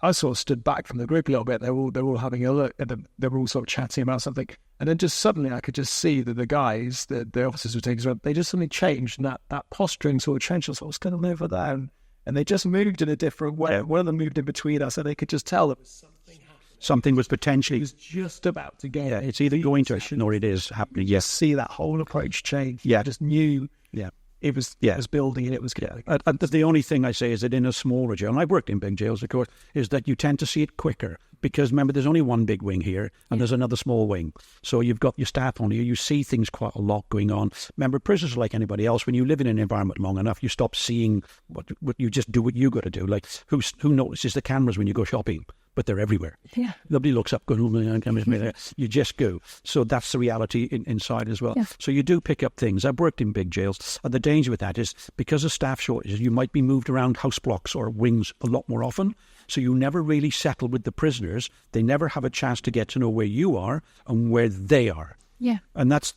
I sort of stood back from the group a little bit. They were all having a look, and they were all sort of chatting about something. And then just suddenly I could just see that the guys, the officers were taking us around, they just suddenly changed, and that posturing sort of changed. So I was kind of over there, and they just moved in a different way. One of them moved in between us, and they could just tell there was something happening. Something was potentially... It was just about to get... Yeah, it's either going to happen or it is happening. Yes. See that whole approach change. Yeah. I just knew... Yeah. It was building and it was getting. And the only thing I say is that in a smaller jail, and I've worked in big jails, of course, is that you tend to see it quicker because, remember, there's only one big wing here and there's another small wing. So you've got your staff on here. You see things quite a lot going on. Remember, prisoners are like anybody else. When you live in an environment long enough, you stop seeing what you just do what you got to do. Like, who notices the cameras when you go shopping? But they're everywhere. Yeah. Nobody looks up going, oh, my cameras there. You just go. So that's the reality inside as well. Yeah. So you do pick up things. I've worked in big jails. And the danger with that is because of staff shortages, you might be moved around house blocks or wings a lot more often. So you never really settle with the prisoners. They never have a chance to get to know where you are and where they are. Yeah. And that's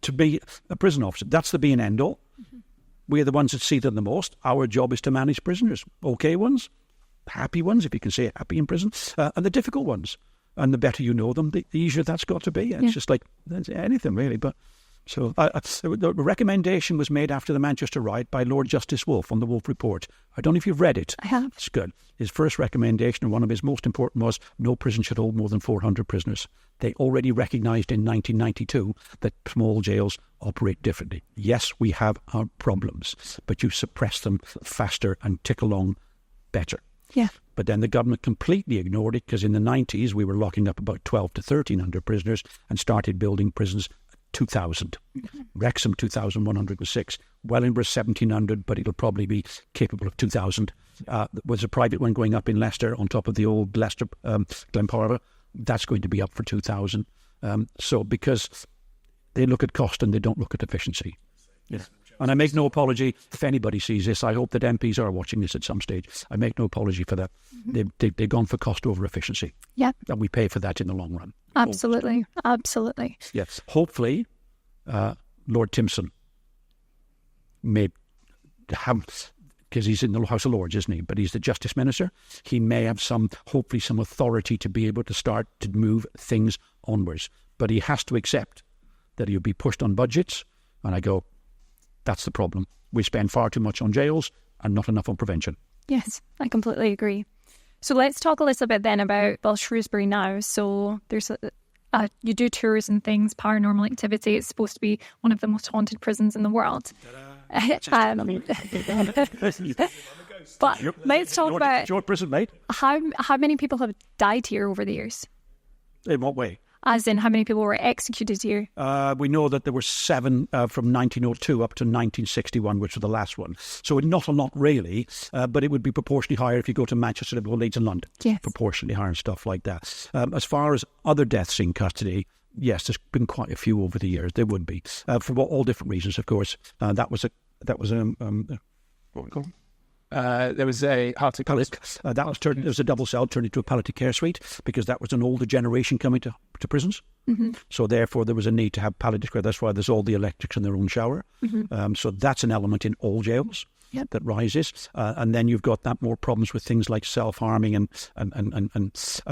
to be a prison officer. That's the be and end all. Mm-hmm. We're the ones that see them the most. Our job is to manage prisoners. Okay ones. Happy ones, if you can say happy in prison, and the difficult ones. And the better you know them, the easier that's got to be. It's just like anything, really. But so the recommendation was made after the Manchester riot by Lord Justice Wolfe on the Wolfe Report. I don't know if you've read it. I have. It's good. His first recommendation, and one of his most important, was no prison should hold more than 400 prisoners. They already recognised in 1992 that small jails operate differently. Yes, we have our problems, but you suppress them faster and tick along better. Yeah. But then the government completely ignored it because in the 90s we were locking up about 12 to 1,300 prisoners and started building prisons at 2,000. Mm-hmm. Wrexham 2,106. Wellingborough 1,700, but it'll probably be capable of 2,000. There's a private one going up in Leicester on top of the old Leicester Glenparva. That's going to be up for 2,000. So because they look at cost and they don't look at efficiency. Yeah. And I make no apology if anybody sees this. I hope that MPs are watching this at some stage. I make no apology for that. Mm-hmm. They've gone for cost over efficiency. Yeah. And we pay for that in the long run. Absolutely. Absolutely. Yes. Hopefully, Lord Timpson may have, because he's in the House of Lords, isn't he? But he's the Justice Minister. He may have hopefully some authority to be able to start to move things onwards. But he has to accept that he'll be pushed on budgets. And I go, that's the problem. We spend far too much on jails and not enough on prevention. Yes, I completely agree. So let's talk a little bit then about Shrewsbury now. So there's you do tours and things, paranormal activity. It's supposed to be one of the most haunted prisons in the world. But let's talk about your prison, mate. How many people have died here over the years? In what way? As in, how many people were executed here? We know that there were 7 from 1902 up to 1961, which was the last one. So not a lot, really, but it would be proportionally higher if you go to Manchester, Liverpool, Leeds and London. Yes. Proportionally higher and stuff like that. As far as other deaths in custody, yes, there's been quite a few over the years. There would be, for all different reasons, of course. There was a there was a double cell turned into a palliative care suite because that was an older generation coming to prisons. So therefore there was a need to have palliative care. That's why there's all the electrics in their own shower. So that's an element in all jails that rises. And then you've got that more problems with things like self-harming and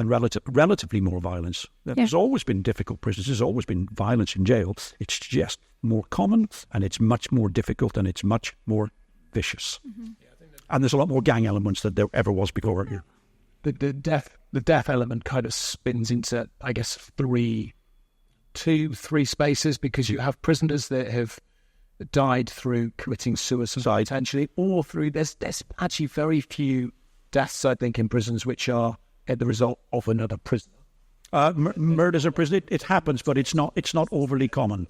relatively more violence. There's always been difficult prisons. There's always been violence in jail. It's just more common, and it's much more difficult, and it's much more vicious. And there's a lot more gang elements than there ever was before. The death element kind of spins into, I guess, three spaces, because you have prisoners that have died through committing suicide potentially, or through there's actually very few deaths, I think, in prisons which are at the result of another prisoner. Murders in prison, it happens, but it's not overly common.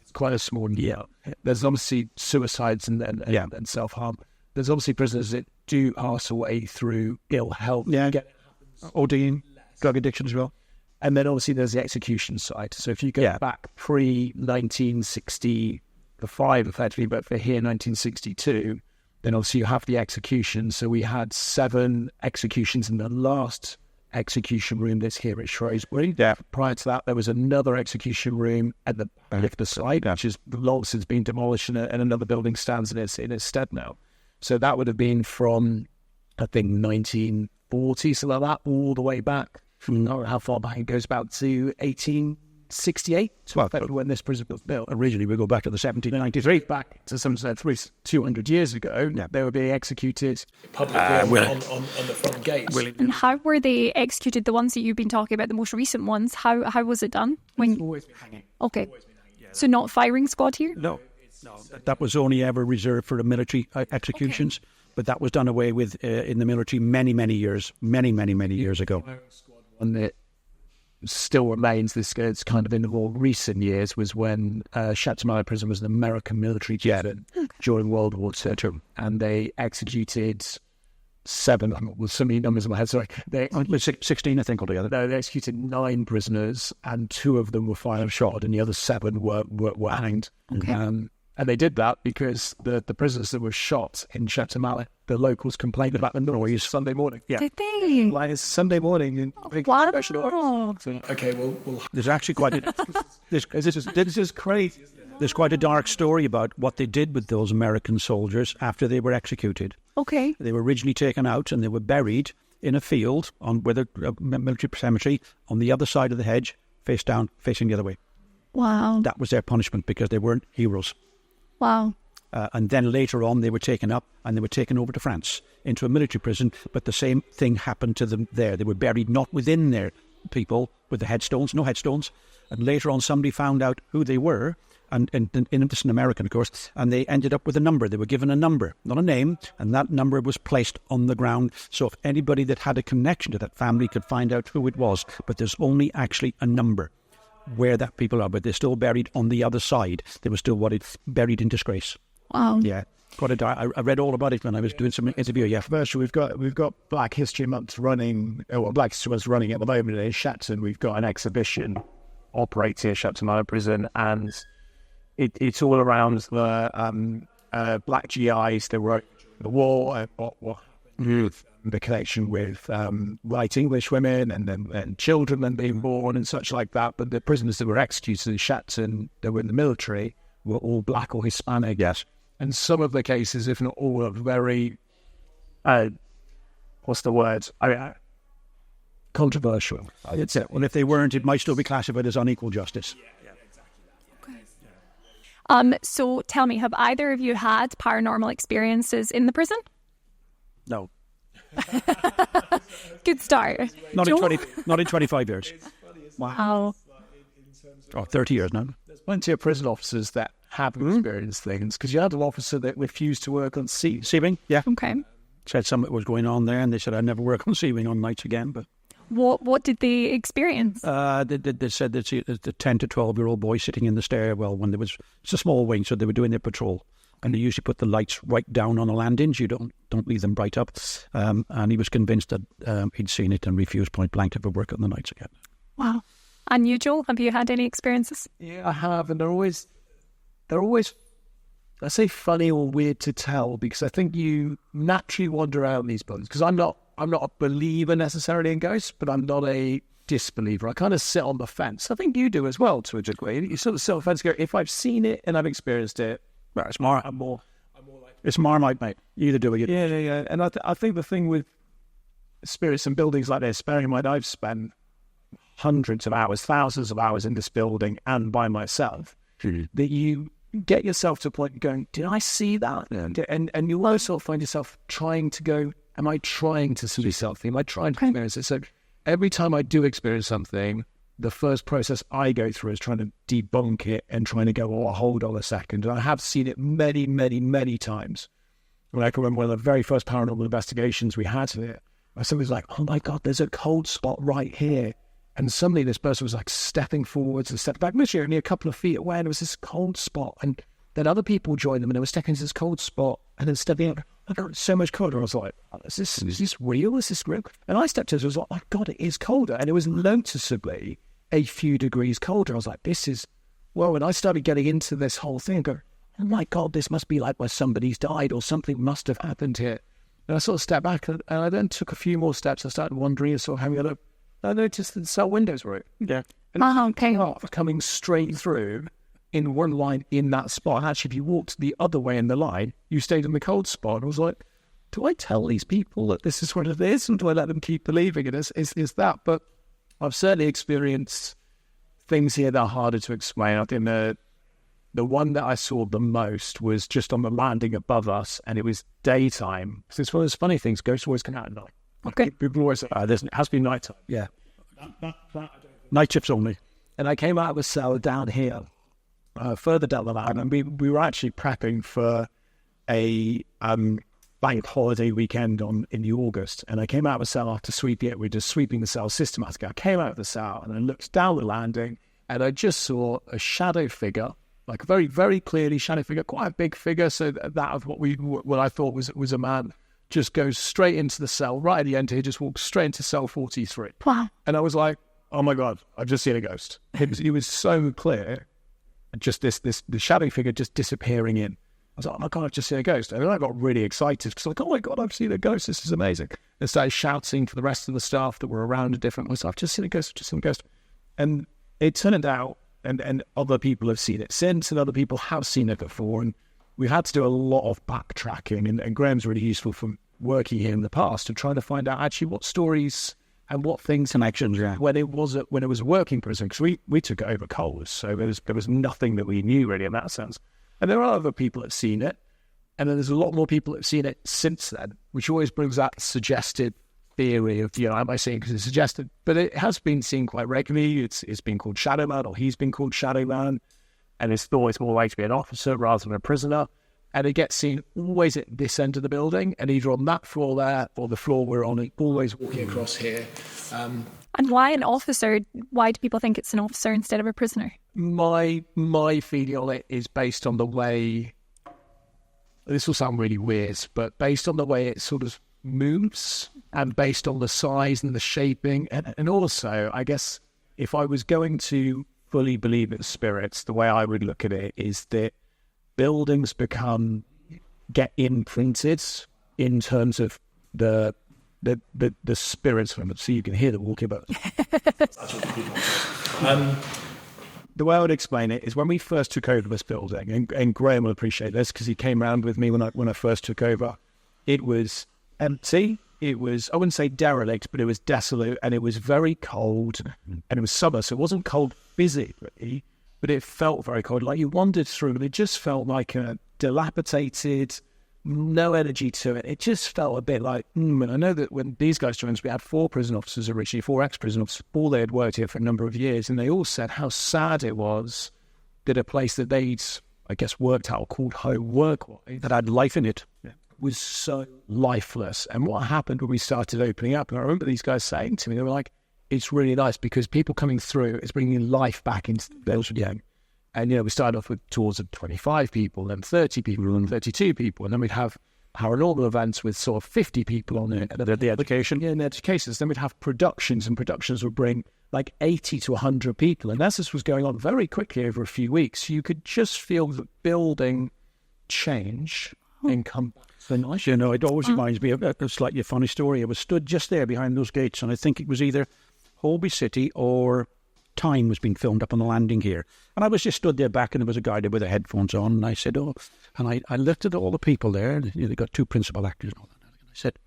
It's quite a small. Yeah, there's obviously suicides and self-harm. There's obviously prisoners that do pass away through ill health. Yeah, ODing, drug addiction as well. And then obviously there's the execution side. So if you go back pre-1965, effectively, but for here, 1962, then obviously you have the execution. So we had 7 executions in the last execution room that's here at Shrewsbury. Yeah. Prior to that, there was another execution room at the back of the site, which has long since been demolished, and another building stands in its stead now. So that would have been from, I think, 1940, something like that, all the way back. From how far back it goes, about to 1868, when this prison was built. Originally, we go back to the 1793. Back to some 200 years ago, they were being executed publicly on the front gates. And how were they executed? The ones that you've been talking about, the most recent ones, how was it done? It's always been hanging. Okay. So not firing squad here? No. That was only ever reserved for the military executions, but that was done away with in the military many years ago. One that still remains, this is kind of in the more recent years, was when Shrewsbury Prison was an American military jet during World War II, and they executed 7, with so many numbers in my head, sorry. 16, I think, altogether. No, they executed 9 prisoners, and 2 of them were fired shot, and the other 7 were hanged. Okay. And they did that because the prisoners that were shot in Shrewsbury, the locals complained about the noise Sunday morning. Yeah. Did they? Like it's Sunday morning. Wow. Okay, well, There's actually quite a... This is crazy. There's quite a dark story about what they did with those American soldiers after they were executed. Okay. They were originally taken out and they were buried in a field with a military cemetery on the other side of the hedge, face down, facing the other way. Wow. That was their punishment because they weren't heroes. Wow. And then later on, they were taken up and they were taken over to France into a military prison. But the same thing happened to them there. They were buried not within their people with the headstones, no headstones. And later on, somebody found out who they were. And this in American, of course, and they ended up with a number. They were given a number, not a name, and that number was placed on the ground. So if anybody that had a connection to that family could find out who it was, but there's only actually a number where that people are, but they're still buried on the other side. They were still buried in disgrace. Wow. Yeah. I read all about it when I was doing some interview. Yeah. First, we've got Black History Month running, Black History Month running at the moment in Shatton. We've got an exhibition operating at Shatton Prison, and it's all around the black GIs that were the war, the connection with white English women and children and being born and such like that. But the prisoners that were executed in Shatton that were in the military were all black or Hispanic. Yes. And some of the cases, if not all, are very, what's the word? Controversial. It's it. Well, if they weren't, it might still be classified as unequal justice. So tell me, have either of you had paranormal experiences in the prison? No. Good start. Not in 25 years. Wow. 30 years now. There's plenty of prison officers that have experienced things, because you had an officer that refused to work on Seawing. Yeah. Okay. Said something was going on there, and they said I'd never work on Seawing on nights again. But what did they experience? They said that the 10 to 12-year-old boy sitting in the stairwell when it's a small wing, so they were doing their patrol, and they usually put the lights right down on the landings. You don't leave them bright up. And he was convinced that he'd seen it and refused point blank to ever work on the nights again. Wow. And you, Joel, have you had any experiences? Yeah, I have, and they're always, I say, funny or weird to tell, because I think you naturally wander around these buildings. Because I'm not a believer necessarily in ghosts, but I'm not a disbeliever. I kind of sit on the fence. I think you do as well to a degree. You sort of sit on the fence and go, if I've seen it and I've experienced it, well, it's Marmite, mate. You either do or you don't. Yeah. And I think the thing with spirits and buildings like this, bearing in mind I've spent hundreds of hours, thousands of hours in this building and by myself, that you get yourself to a point going, did I see that? And you also find yourself trying to go, am I trying to see something? Am I trying to experience it? So every time I do experience something, the first process I go through is trying to debunk it and trying to go, oh, hold on a second. And I have seen it many, many, many times. When I can remember one of the very first paranormal investigations we had here, somebody was like, oh my God, there's a cold spot right here. And suddenly this person was like stepping forwards and stepping back, literally only a couple of feet away, and there was this cold spot. And then other people joined them and they were stepping into this cold spot and then stepping out. I got so much colder. I was like, is this real? Is this real? And I stepped into it. I was like, my God, it is colder. And it was noticeably a few degrees colder. I was like, when I started getting into this whole thing, I go, oh my God, this must be like where somebody's died or something must have happened here. And I sort of stepped back and I then took a few more steps. I started wondering and sort of having a look. I noticed that the cell windows were open. Yeah. And coming straight through in one line in that spot. Actually, if you walked the other way in the line, you stayed in the cold spot. And I was like, do I tell these people that this is what it is? And do I let them keep believing it is that? But I've certainly experienced things here that are harder to explain. I think the one that I saw the most was just on the landing above us, and it was daytime. So it's one of those funny things. Ghosts always come out at night. Okay. People always say, it has to be nighttime. Yeah. Night shifts only. And I came out of a cell down here, further down the line, and we were actually prepping for a bank holiday weekend in the August. And I came out of a cell after sweeping it. We're just sweeping the cell systematically. I came out of the cell and I looked down the landing, and I just saw a shadow figure, like a very, very clearly shadow figure, quite a big figure. So that of what I thought was a man, just goes straight into the cell, right at the end here, just walks straight into cell 43. Wow. And I was like, oh my God, I've just seen a ghost. It was so clear. Just the shadow figure just disappearing in. I was like, oh my God, I've just seen a ghost. And then I got really excited because like, oh my God, I've seen a ghost. This is amazing. And started shouting to the rest of the staff that were around at different points, I've just seen a ghost, And it turned out, and other people have seen it since, and other people have seen it before. And we had to do a lot of backtracking, and Graham's really useful from working here in the past and trying to find out actually what stories and what things connections, when it was a working prison, because we took it over cold, so there was nothing that we knew really in that sense. And there are other people that have seen it, and then there's a lot more people that have seen it since then, which always brings that suggested theory of, am I seeing because it's suggested? But it has been seen quite regularly. It's been called Shadow Man, or he's been called Shadow Man, and it's thought it's more likely to be an officer rather than a prisoner. And it gets seen always at this end of the building, and either on that floor there or the floor we're on, always walking across here. And why an officer? Why do people think it's an officer instead of a prisoner? My feeling on it is based on the way, this will sound really weird, but based on the way it sort of moves and based on the size and the shaping. And also, I guess, if I was going to fully believe in spirits, the way I would look at it is that buildings get imprinted in terms of the spirits from it, so you can hear them walking about. The way I would explain it is when we first took over this building, and Graham will appreciate this because he came around with me when I first took over. It was empty. It was, I wouldn't say derelict, but it was desolate, and it was very cold, and it was summer, so it wasn't cold physically, but it felt very cold. Like you wandered through, and it just felt like a dilapidated, no energy to it. It just felt a bit like, and I know that when these guys joined us, we had 4 prison officers originally, 4 ex-prison officers, all they had worked here for a number of years, and they all said how sad it was that a place that they'd, I guess, worked out or called home work-wise, that had life in it. Yeah, was so lifeless. And what happened when we started opening up, and I remember these guys saying to me, they were like, it's really nice because people coming through is bringing life back into the building. Yeah. And, we started off with tours of 25 people, then 30 people, and 32 people. And then we'd have paranormal events with sort of 50 people on it. And then the education. Yeah, and the educations. Then we'd have productions, and productions would bring like 80 to 100 people. And as this was going on very quickly over a few weeks, you could just feel the building change and come back. So nice. It always reminds me of a slightly funny story. I was stood just there behind those gates, and I think it was either Holby City or Time was being filmed up on the landing here. And I was just stood there back, and there was a guy there with the headphones on, and I said, and I looked at all the people there, and they got 2 principal actors and all that. And I said,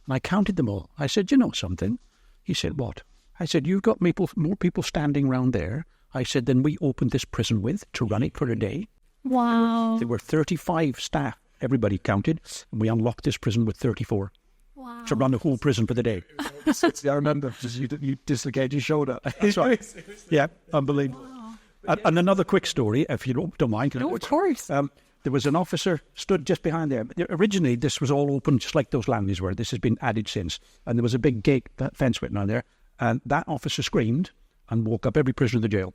and I counted them all. I said, you know something? He said, what? I said, you've got more people standing around there, I said, than we opened this prison with to run it for a day. Wow. There were 35 staff, everybody counted, and we unlocked this prison with 34. Wow. To run the whole prison for the day. I remember, just you dislocated your shoulder. That's right. Yeah, unbelievable. Wow. And another quick story, if you don't mind. No, of course. There was an officer stood just behind there. Originally, this was all open, just like those landings were. This has been added since. And there was a big gate, that fence went on there. And that officer screamed and woke up every prisoner in the jail.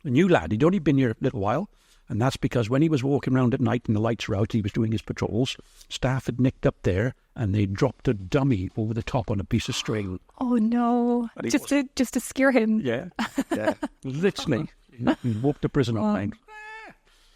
A new lad, he'd only been here a little while. And that's because when he was walking around at night and the lights were out, he was doing his patrols. Staff had nicked up there and they dropped a dummy over the top on a piece of string. Oh, no. Just to scare him. Yeah. Literally. He woke the prison up. Like,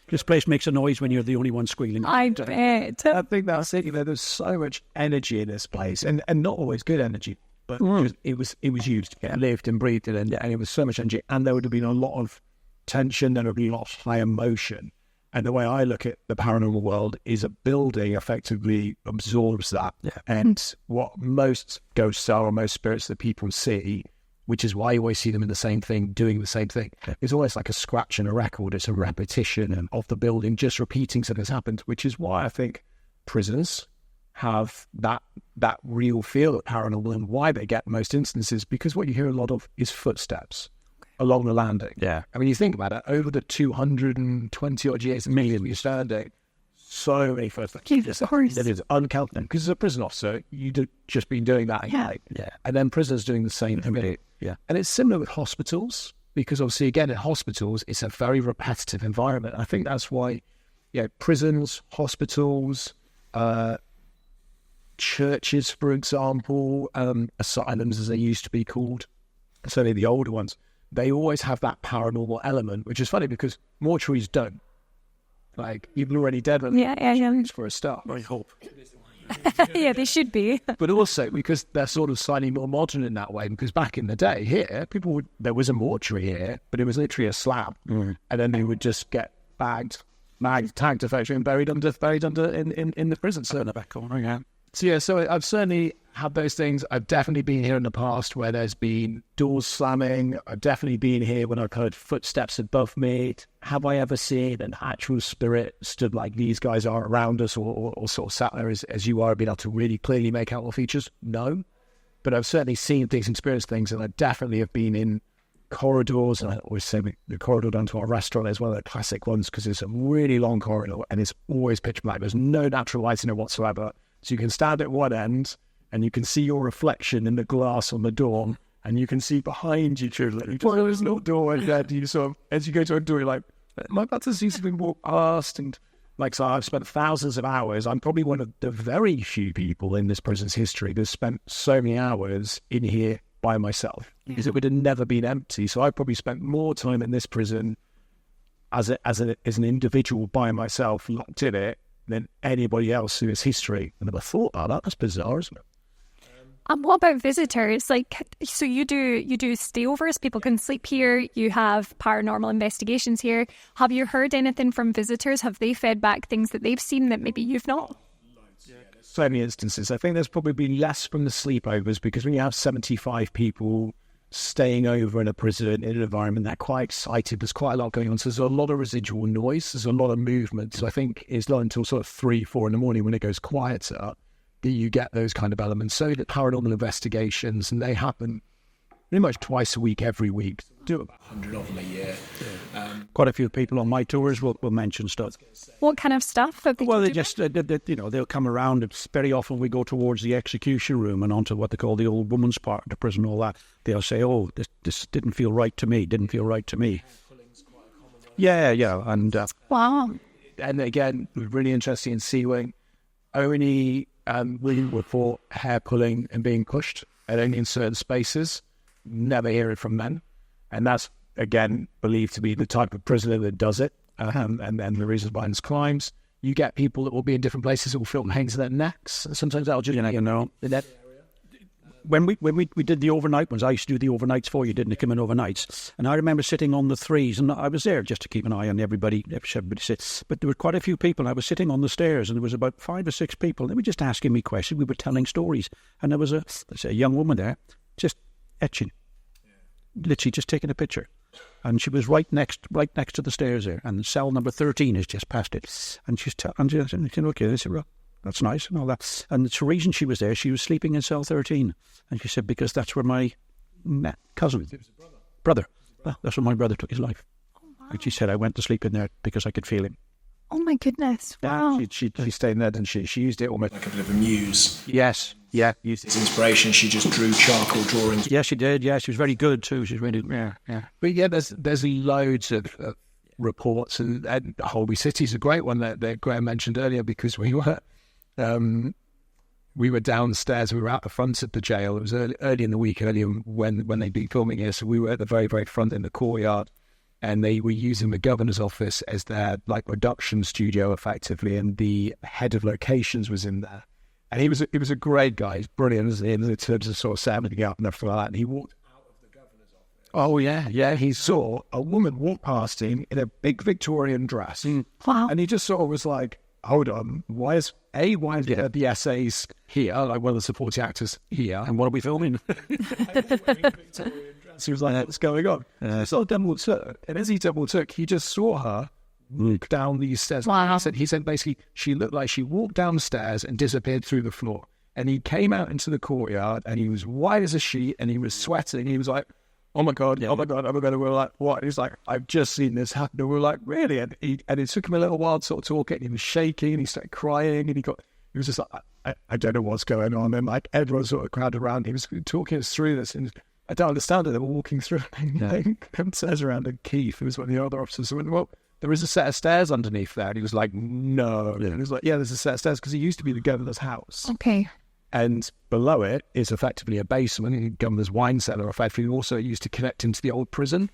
this place makes a noise when you're the only one squealing. I bet. I think that's it. There's so much energy in this place, and not always good energy, but it was used, lived and breathed it, and it was so much energy. And there would have been a lot of tension, there would be a lot of high emotion. And the way I look at the paranormal world is a building effectively absorbs that. Yeah. And what most ghosts are, or most spirits that people see, which is why you always see them in the same thing, doing the same thing. It's always like a scratch in a record. It's a repetition of the building just repeating something that's happened, which is why I think prisons have that real feel of paranormal, and why they get most instances, because what you hear a lot of is footsteps along the landing. Yeah. I mean, you think about it, over the 220 odd years you're standing, so many footsteps. Of course. It is uncountable. Because as a prison officer, you'd just been doing that. Yeah. And then prisoners doing the same thing. Yeah. And it's similar with hospitals, because obviously, again, in hospitals, it's a very repetitive environment. I think that's why, prisons, hospitals, churches, for example, asylums, as they used to be called, certainly the older ones, they always have that paranormal element, which is funny because mortuaries don't. Like, people are already dead for a start. I hope. Yeah, they should be. But also because they're sort of slightly more modern in that way, because back in the day here, there was a mortuary here, but it was literally a slab. And then they would just get tagged effectively, and buried under in the prison. So in the back corner, yeah. So I've certainly had those things. I've definitely been here in the past where there's been doors slamming. I've definitely been here when I've heard footsteps above me. Have I ever seen an actual spirit stood like these guys are around us, or sort of sat there as you are, being able to really clearly make out all features? No. But I've certainly seen things, experienced things, and I definitely have been in corridors, and I always say the corridor down to our restaurant is one of the classic ones, because it's a really long corridor and it's always pitch black. There's no natural light in it whatsoever. So you can stand at one end and you can see your reflection in the glass on the door, and you can see behind you, truly. There's a little door, and you sort of, as you go to a door, you're like, am I about to see something walk past? And like, so I've spent thousands of hours. I'm probably one of the very few people in this prison's history that's spent so many hours in here by myself, because it would have never been empty. So I probably spent more time in this prison as an individual by myself, locked in it, than anybody else who has history. I never thought about that. That's bizarre, isn't it? And what about visitors? Like, so you do stayovers? People can sleep here. You have paranormal investigations here. Have you heard anything from visitors? Have they fed back things that they've seen that maybe you've not? So many instances. I think there's probably been less from the sleepovers, because when you have 75 people staying over in a prison, in an environment, they're quite excited. There's quite a lot going on. So there's a lot of residual noise. There's a lot of movement. So I think it's not until sort of 3-4 in the morning, when it goes quieter, that you get those kind of elements. So the paranormal investigations, and they happen pretty much twice a week, every week. Do about 100 of them a year. Quite a few people on my tours will mention stuff. What kind of stuff? Well, they just, they'll come around. It's very often we go towards the execution room and onto what they call the old woman's part of the prison, all that. They'll say, oh, this didn't feel right to me, Yeah. And wow. And again, really interesting in sealing. Only we report hair pulling and being pushed, and only in certain spaces. Never hear it from men. And that's, again, believed to be the type of prisoner that does it. And then the reasons behind his crimes. You get people that will be in different places that will feel pains in their necks. And sometimes that'll just, the neck. when we did the overnight ones, I used to do the overnights for you, didn't I? Come in overnights. And I remember sitting on the threes, and I was there just to keep an eye on everybody sits. But there were quite a few people, and I was sitting on the stairs, and there was about 5 or 6 people. They were just asking me questions. We were telling stories. And there was a young woman there, just etching, literally just taking a picture. And she was right next to the stairs there, and cell number 13 is just past it. And she's okay, I said, well, that's nice and all that. And the reason she was there, she was sleeping in cell 13. And she said, because that's where my cousin, brother. Well, that's where my brother took his life. Oh, wow. And she said, I went to sleep in there because I could feel him. Oh my goodness! Wow. Yeah, she stayed in there, and she used it almost like a bit of a muse. Yes, yeah. Used It's inspiration. She just drew charcoal drawings. Yeah, she did. Yeah, she was very good too. She's really yeah. But yeah, there's loads of reports, and Holby City's a great one that Graham mentioned earlier, because we were downstairs. We were out the front of the jail. It was early in the week, early when they'd been filming here. So we were at the very, very front in the courtyard. And they were using the governor's office as their production studio, effectively, and the head of locations was in there. And he was a great guy. He's brilliant in terms of sort of setting everything up and everything like that. And he walked out of the governor's office. Oh yeah. He saw a woman walk past him in a big Victorian dress. Wow. And he just sort of was like, hold on, why is the essays here, like one of the supporting actors here, And what are we filming? So he was like, what's going on? So double took, and as he double took, he just saw her walk down these stairs. Wow. He said basically she looked like she walked downstairs and disappeared through the floor. And he came out into the courtyard, and he was white as a sheet, and he was sweating. He was like, oh my God. And we're like, what? He's like, I've just seen this happen. And we're like, really? And it took him a little while to sort of talk it. And he was shaking, and he started crying, and he was just like, I don't know what's going on. And like everyone sort of crowded around. He was talking us through this, and I don't understand it. They were walking through and says around, and Keith, who was one of the other officers, went, well, there is a set of stairs underneath there. And he was like, no. And he was like, yeah, there's a set of stairs, because it used to be the governor's house. Okay. And below it is effectively a basement, the governor's wine cellar, effectively. Also, it used to connect into the old prison.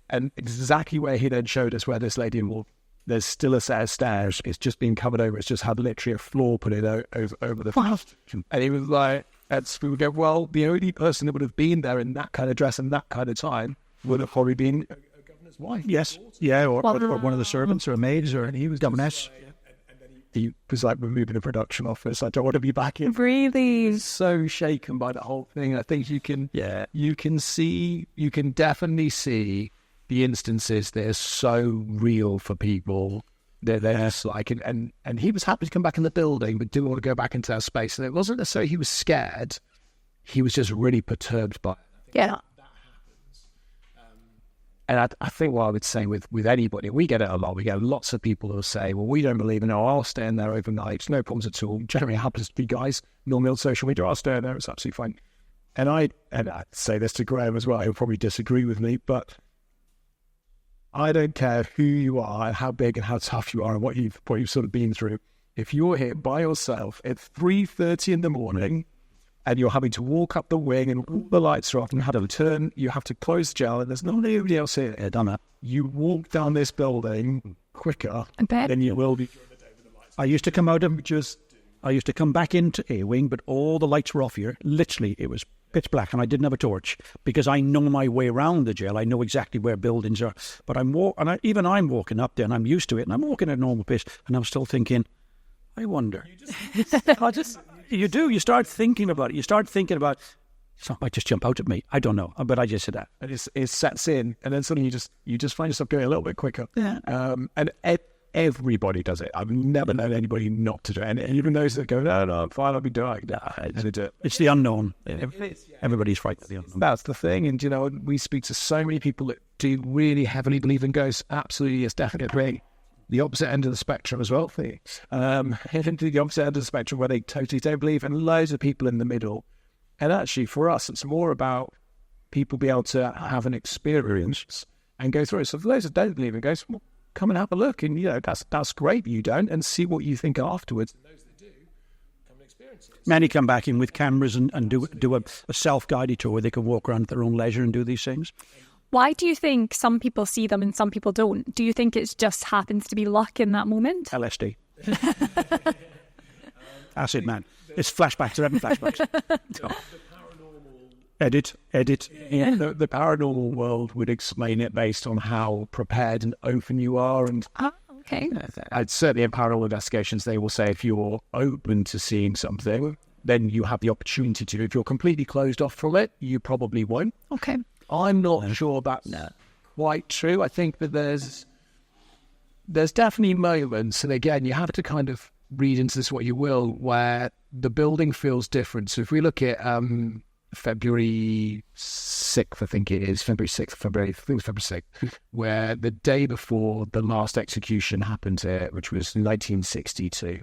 And exactly where he then showed us where this lady walked, there's still a set of stairs. It's just been covered over. It's just had literally a floor put in over the front. And he was like, we would go, well, the only person that would have been there in that kind of dress and that kind of time would have probably been a governor's wife. Yes. Yeah, or one of the servants or maids, or he was governess. He was like, we're moving to production office. I don't want to be back in. Really? So shaken by the whole thing. I think you can definitely see the instances that are so real for people. They're just like, and he was happy to come back in the building, but didn't want to go back into that space. And it wasn't necessarily he was scared. He was just really perturbed by it. Yeah. And I think what I would say with anybody, we get it a lot. We get lots of people who say, well, we don't believe in it. I'll stay in there overnight. No problems at all. Generally happens to be guys, normally on social media. I'll stay in there. It's absolutely fine. And I'd say this to Graham as well. He'll probably disagree with me, but I don't care who you are and how big and how tough you are and what you've sort of been through. If you're here by yourself at 3:30 in the morning and you're having to walk up the wing and all the lights are off and have to turn, you have to close the jail and there's nobody else here. Yeah, done that. You walk down this building quicker bet. than you will be during the day with the lights. I used to come back into A Wing, but all the lights were off here. Literally, it was pitch black, and I didn't have a torch because I know my way around the jail. I know exactly where buildings are. But I'm walking up there, and I'm used to it, and I'm walking at a normal pace, and I'm still thinking, I wonder. You do. You start thinking about it. You start thinking about, something might just jump out at me. I don't know, but I just said that. And it sets in, and then suddenly you just find yourself going a little bit quicker. Yeah. And everybody does it. I've never known anybody not to do it. And even those that go, no, I'm fine, I'll be doing it. It's the unknown. Everybody's frightened of the unknown. That's the thing. And, we speak to so many people that do really heavily believe in ghosts. Absolutely, it's definitely the opposite end of the spectrum as well. The opposite end of the spectrum where they totally don't believe, and loads of people in the middle. And actually, for us, it's more about people being able to have an experience and go through it. So for those that don't believe in ghosts, well, come and have a look, and that's great. You don't, and see what you think afterwards. And those that do, come and experience it. Many come back in with cameras and do a self-guided tour where they can walk around at their own leisure and do these things. Why do you think some people see them and some people don't? Do you think it just happens to be luck in that moment? LSD. Acid man. It's flashbacks. They're having flashbacks. The paranormal Edit. Yeah, the paranormal world would explain it based on how prepared and open you are. And Okay. certainly in paranormal investigations, they will say if you're open to seeing something, then you have the opportunity to. If you're completely closed off from it, you probably won't. Okay. I'm not sure that's quite true. I think that there's definitely moments, and again, you have to kind of read into this what you will, where the building feels different. So if we look at February 6th, I think it is, February 6th, where the day before the last execution happened here, which was 1962.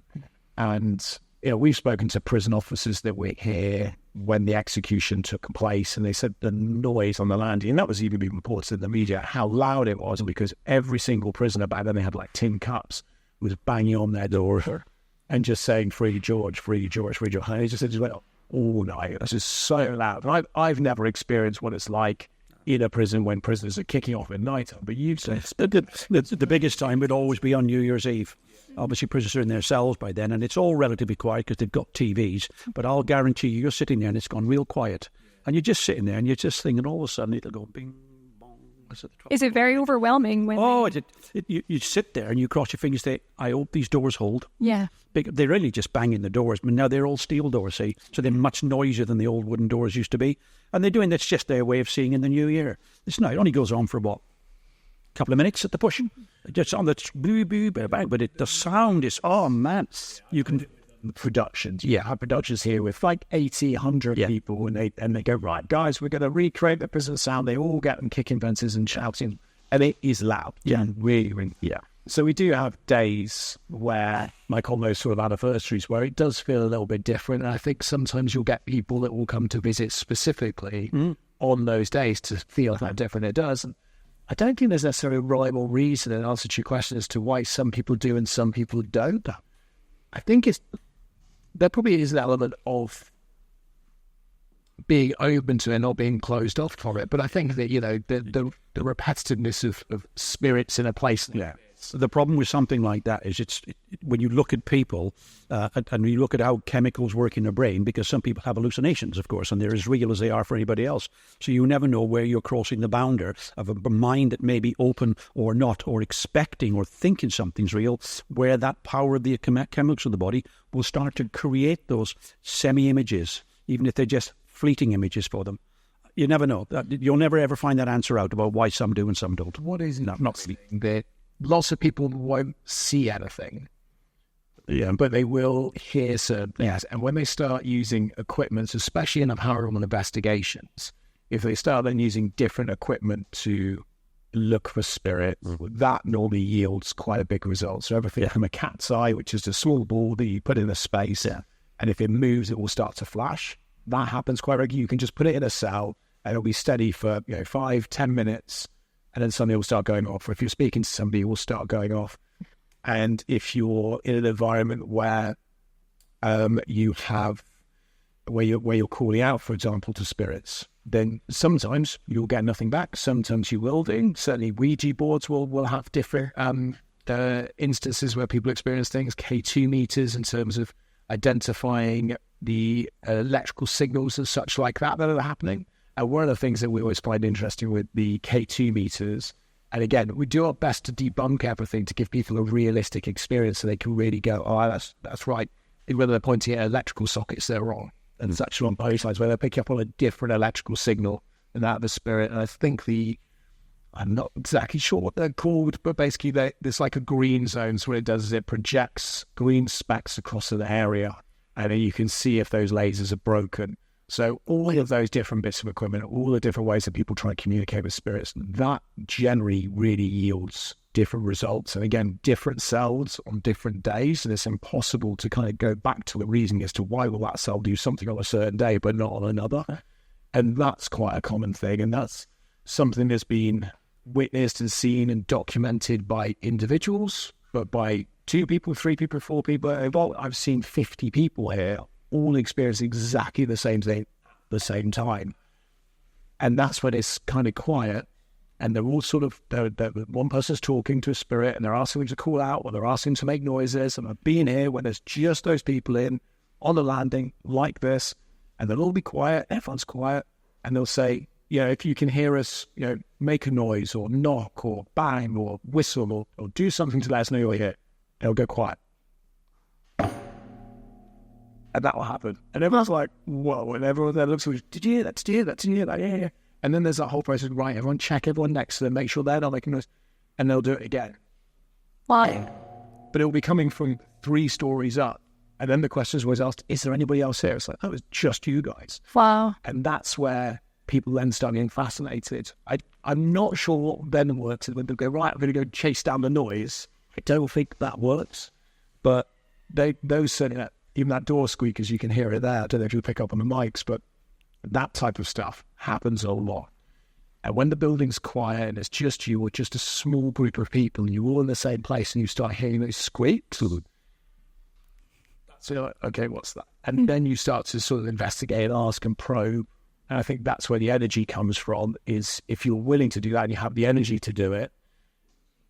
And, we've spoken to prison officers that were here when the execution took place, and they said the noise on the landing, and that was even being reported in the media, how loud it was, because every single prisoner back then, they had like tin cups, was banging on their door and just saying, "Free George, free George, free George." And it just went all night. It's just so loud. And I've never experienced what it's like in a prison when prisoners are kicking off at night. But you've said the biggest time would always be on New Year's Eve. Obviously, prisoners are in their cells by then, and it's all relatively quiet because they've got TVs. But I'll guarantee you're sitting there and it's gone real quiet. And you're just sitting there and you're just thinking, all of a sudden it'll go bing, bong. Is it very overwhelming when... You sit there and you cross your fingers, say, I hope these doors hold. Yeah. They're really just banging the doors, but now they're all steel doors, see? So they're much noisier than the old wooden doors used to be. And they're doing that's just their way of seeing in the new year. It only goes on for what? A couple of minutes at the pushing. Just on the boo boo bang, but the sound is, oh man, you can... Productions. Yeah, our productions here with like 80, 100 people, and they go, right, guys, we're going to recreate the prison sound. They all get them kicking fences and shouting, and it is loud. Yeah, really. So we do have days where, like on those sort of anniversaries, where it does feel a little bit different. And I think sometimes you'll get people that will come to visit specifically on those days to feel how different it does. And I don't think there's necessarily a rhyme or reason in answer to your question as to why some people do and some people don't. I think there probably is an element of being open to it, not being closed off from it. But I think that, the repetitiveness of spirits in a place. Yeah. The problem with something like that is when you look at people and you look at how chemicals work in their brain, because some people have hallucinations, of course, and they're as real as they are for anybody else. So you never know where you're crossing the boundary of a mind that may be open or not, or expecting or thinking something's real, where that power of the chemicals of the body will start to create those semi-images, even if they're just fleeting images for them. You never know. You'll never ever find that answer out about why some do and some don't. What is it? Not that lots of people won't see anything, but they will hear certain things. And when they start using equipment, especially in the paranormal investigations, if they start then using different equipment to look for spirits, that normally yields quite a big result. So everything from a cat's eye, which is a small ball that you put in a space, and if it moves, it will start to flash. That happens quite regularly. You can just put it in a cell, and it'll be steady for 5-10 minutes, and then something will start going off. Or if you're speaking to somebody, it will start going off. And if you're in an environment where you're calling out, for example, to spirits, then sometimes you'll get nothing back. Sometimes you will do. Certainly Ouija boards will have different instances where people experience things. K2 meters in terms of identifying the electrical signals and such like that are happening. And one of the things that we always find interesting with the K2 meters, and again, we do our best to debunk everything to give people a realistic experience so they can really go, oh, that's right. Whether they're pointing at electrical sockets, they're wrong. And it's actually on both sides, where they're picking up on a different electrical signal than that of the spirit. And I think I'm not exactly sure what they're called, but basically there's like a green zone. So what it does is it projects green specks across an area, and then you can see if those lasers are broken. So all of those different bits of equipment, all the different ways that people try to communicate with spirits, that generally really yields different results. And again, different cells on different days. And it's impossible to kind of go back to the reasoning as to why will that cell do something on a certain day, but not on another. And that's quite a common thing. And that's something that's been witnessed and seen and documented by individuals, but by 2 people, 3 people, 4 people. I've seen 50 people here all experience exactly the same thing at the same time. And that's when it's kind of quiet, and they're all sort of, one person's talking to a spirit and they're asking them to call out, or they're asking them to make noises, and I've been here when there's just those people in on the landing like this, and they'll all be quiet, everyone's quiet, and they'll say, if you can hear us, make a noise or knock or bang or whistle or do something to let us know you're here, it'll go quiet. And that will happen. And everyone's like, whoa. And everyone there looks at you, did you hear that? Did you hear that? Did you hear that? Yeah. And then there's that whole process, right, everyone check everyone next to them, make sure they're not making noise, and they'll do it again. Why? But it'll be coming from 3 stories up. And then the question is always asked, is there anybody else here? It's like, oh, it's just you guys. Wow. And that's where people then start getting fascinated. I'm not sure what then works when they go, right, I'm going to go chase down the noise. I don't think that works. But those certainly, even that door squeak, as you can hear it there, I don't know if you pick up on the mics, but that type of stuff happens a lot. And when the building's quiet and it's just you or just a small group of people and you're all in the same place and you start hearing those squeaks, so you're like, okay, what's that? And then you start to sort of investigate, ask and probe. And I think that's where the energy comes from, is if you're willing to do that and you have the energy to do it.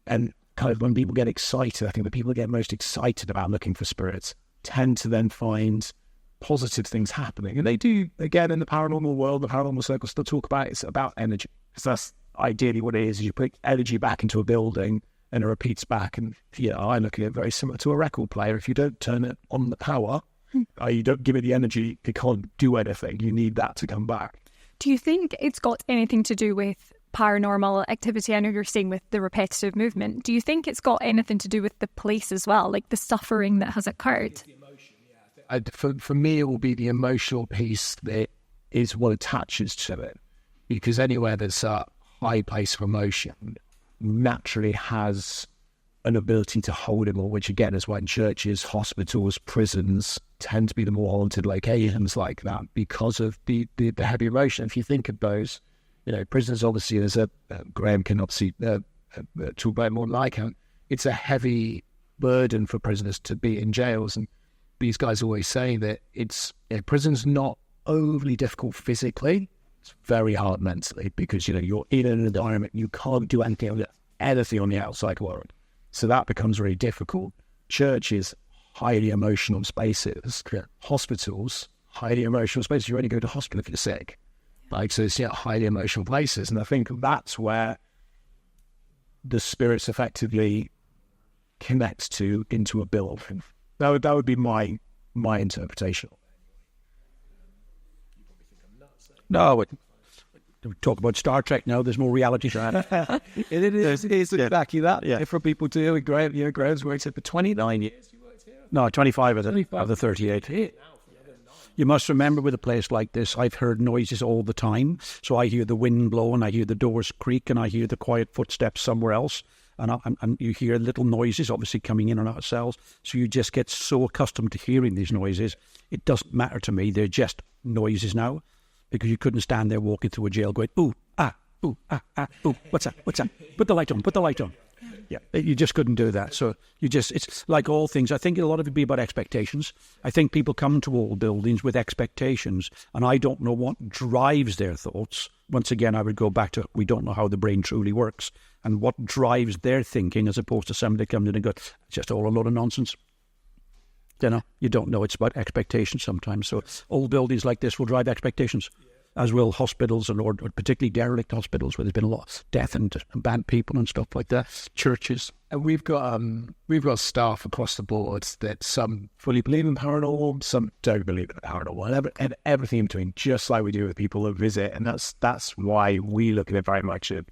And kind of when people get excited, I think the people that get most excited about looking for spirits tend to then find positive things happening. And they do, again, in the paranormal world, the paranormal circles still talk about it's about energy. Because that's ideally what it is you put energy back into a building and it repeats back. And I look at it very similar to a record player. If you don't turn it on the power, you don't give it the energy, it can't do anything. You need that to come back. Do you think it's got anything to do with paranormal activity? I know you're saying with the repetitive movement. Do you think it's got anything to do with the place as well, like the suffering that has occurred? For me, it will be the emotional piece that is what attaches to it. Because anywhere there's a high place of emotion naturally has an ability to hold it more, which again is why churches, hospitals, prisons tend to be the more haunted locations like that, because of the heavy emotion. If you think of those, prisons, obviously, there's Graham can obviously talk about more like it. It's a heavy burden for prisoners to be in jails. And these guys always say that prison's not overly difficult physically. It's very hard mentally because, you're in an environment, you can't do anything on the outside world. So that becomes very difficult. Churches, highly emotional spaces. Hospitals, highly emotional spaces. You only go to hospital if you're sick. So it's highly emotional places. And I think that's where the spirits effectively connect into a building. That would be my interpretation. No, we talk about Star Trek now. There's more reality to that. It is exactly that. Yeah. Different people do. Graham's worked here for 29 years. You worked here? No, 25 of the 38. You must remember with a place like this, I've heard noises all the time. So I hear the wind blowing, I hear the doors creak, and I hear the quiet footsteps somewhere else. And you hear little noises obviously coming in and out of cells. So you just get so accustomed to hearing these noises. It doesn't matter to me. They're just noises now. Because you couldn't stand there walking through a jail going, ooh, ah, ooh, what's that? Put the light on. Yeah, you just couldn't do that. So it's like all things. I think a lot of it be about expectations. I think people come to old buildings with expectations, and I don't know what drives their thoughts. Once again, I would go back to, we don't know how the brain truly works and what drives their thinking, as opposed to somebody that comes in and goes, it's just all a load of nonsense. You don't know. It's about expectations sometimes. So old buildings like this will drive expectations, as will hospitals, or particularly derelict hospitals where there's been a lot of death and bad people and stuff like that. Churches. And we've got staff across the board that some fully believe in paranormal, some don't believe in paranormal, and everything in between, just like we do with people that visit. And that's why we look at it very much at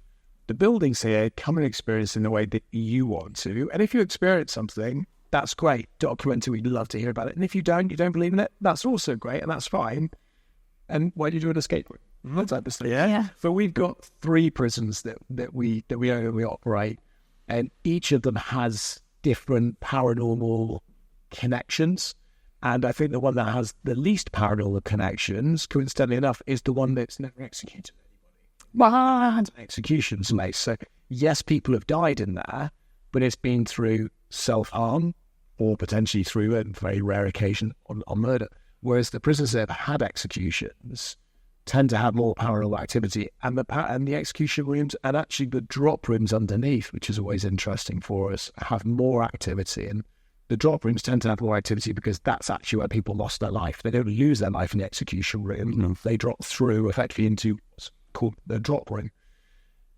the buildings here. Come and experience in the way that you want to. And if you experience something, that's great. Document it. We'd love to hear about it. And if you don't believe in it, that's also great, and that's fine. And why do you do an escape room? That type of stuff. Yeah. So we've got 3 prisons that we own and we operate, and each of them has different paranormal connections. And I think the one that has the least paranormal connections, coincidentally enough, is the one that's never executed anybody. What? Executions, mate. So yes, people have died in there, but it's been through self-harm or potentially through a very rare occasion on murder. Whereas the prisons that have had executions tend to have more paranormal activity, and the execution rooms and actually the drop rooms underneath, which is always interesting for us, have more activity. And The drop rooms tend to have more activity because that's actually where people lost their life. They don't lose their life in the execution room. No. They drop through effectively into what's called the drop room.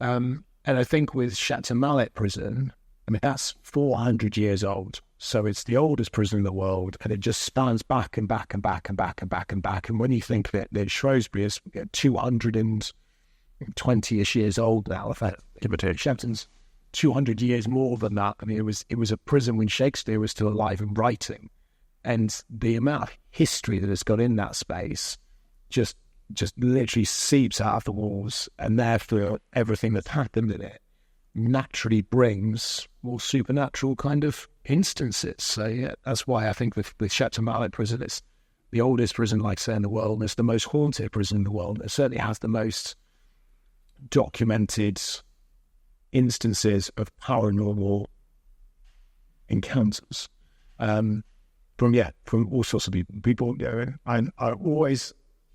And I think with Chateau Mallet prison, I mean, that's 400 years old. So it's the oldest prison in the world, and it just spans back and back and back and back and back and back. And when you think that Shrewsbury is 220-ish years old now, Shepton's 200 years more than that. I mean, it was a prison when Shakespeare was still alive and writing. And the amount of history that has got in that space just literally seeps out of the walls, and therefore everything that's happened in it naturally brings more supernatural kind of instances. So yeah, that's why I think with Chateau Mallet prison, it's the oldest prison, like say, in the world, and it's the most haunted prison in the world. It certainly has the most documented instances of paranormal encounters from all sorts of people. I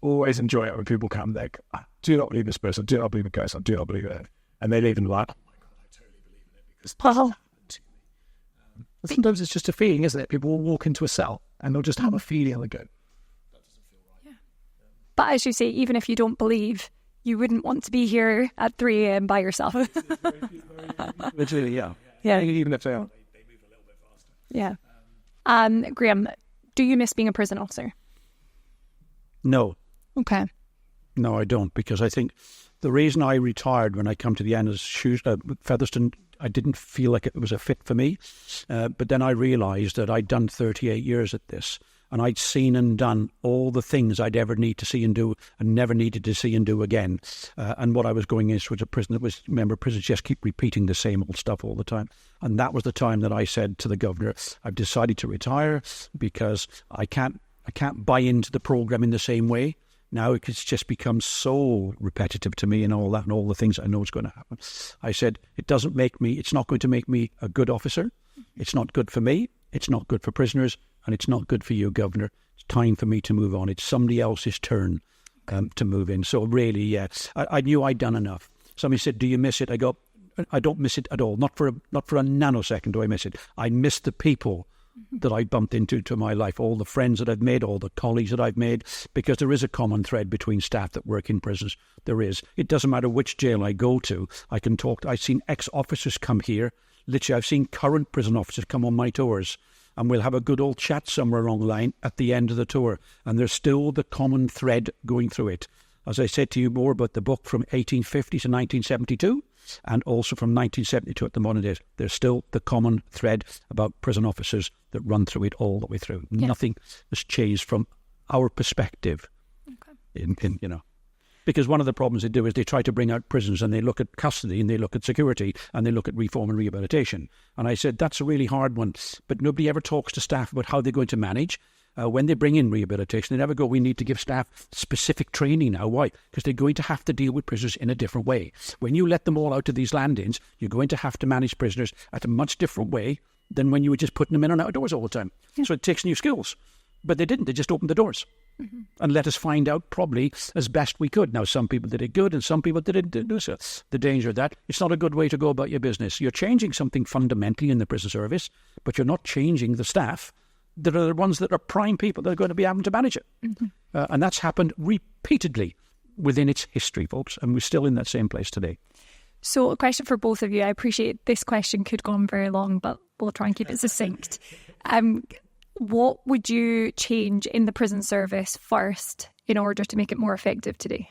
always enjoy it when people come. They I do not believe this person, I do not believe the ghost, I do not believe it, and they leave and like, oh my god, I totally believe in it because this happened to me. Sometimes it's just a feeling, isn't it? People will walk into a cell and they'll just have a feeling and they go, that doesn't feel right. Yeah. But as you say, even if you don't believe, you wouldn't want to be here at 3 a.m. by yourself. Literally, yeah. Yeah. Even if they are. They move a little bit faster. Yeah. Graham, do you miss being a prison officer? No. Okay. No, I don't, because I think the reason I retired when I come to the end of Featherstone, I didn't feel like it was a fit for me. But then I realised that I'd done 38 years at this, and I'd seen and done all the things I'd ever need to see and do and never needed to see and do again. And what I was going into was a prison that was, remember, prisons just keep repeating the same old stuff all the time. And that was the time that I said to the governor, I've decided to retire because I can't buy into the programme in the same way. Now it's just become so repetitive to me and all that and all the things I know is going to happen. I said, it's not going to make me a good officer. It's not good for me. It's not good for prisoners. And it's not good for you, Governor. It's time for me to move on. It's somebody else's turn to move in. So really, yeah, I knew I'd done enough. Somebody said, do you miss it? I go, I don't miss it at all. Not for a nanosecond do I miss it. I miss the people that I bumped into my life, all the friends that I've made, all the colleagues that I've made, because there is a common thread between staff that work in prisons. There is. It doesn't matter which jail I go to. I can talk. I've seen ex-officers come here. Literally, I've seen current prison officers come on my tours, and we'll have a good old chat somewhere along the line at the end of the tour. And there's still the common thread going through it. As I said to you more about the book from 1850 to 1972, and also from 1972 at the modern days, there's still the common thread about prison officers that run through it all the way through. Yeah. Nothing has changed from our perspective. Okay. Because one of the problems they do is they try to bring out prisons and they look at custody and they look at security and they look at reform and rehabilitation. And I said, that's a really hard one. But nobody ever talks to staff about how they're going to manage. When they bring in rehabilitation, they never go, we need to give staff specific training now. Why? Because they're going to have to deal with prisoners in a different way. When you let them all out of these land-ins, you're going to have to manage prisoners at a much different way than when you were just putting them in and out of doors all the time. Yeah. So it takes new skills. But they didn't. They just opened the doors and let us find out probably as best we could. Now, some people did it good and some people didn't do so. The danger of that, it's not a good way to go about your business. You're changing something fundamentally in the prison service, but you're not changing the staff that are the ones that are prime people that are going to be able to manage it. And that's happened repeatedly within its history, folks, and we're still in that same place today. So a question for both of you. I appreciate this question could go on very long, but we'll try and keep it succinct. What would you change in the prison service first in order to make it more effective today?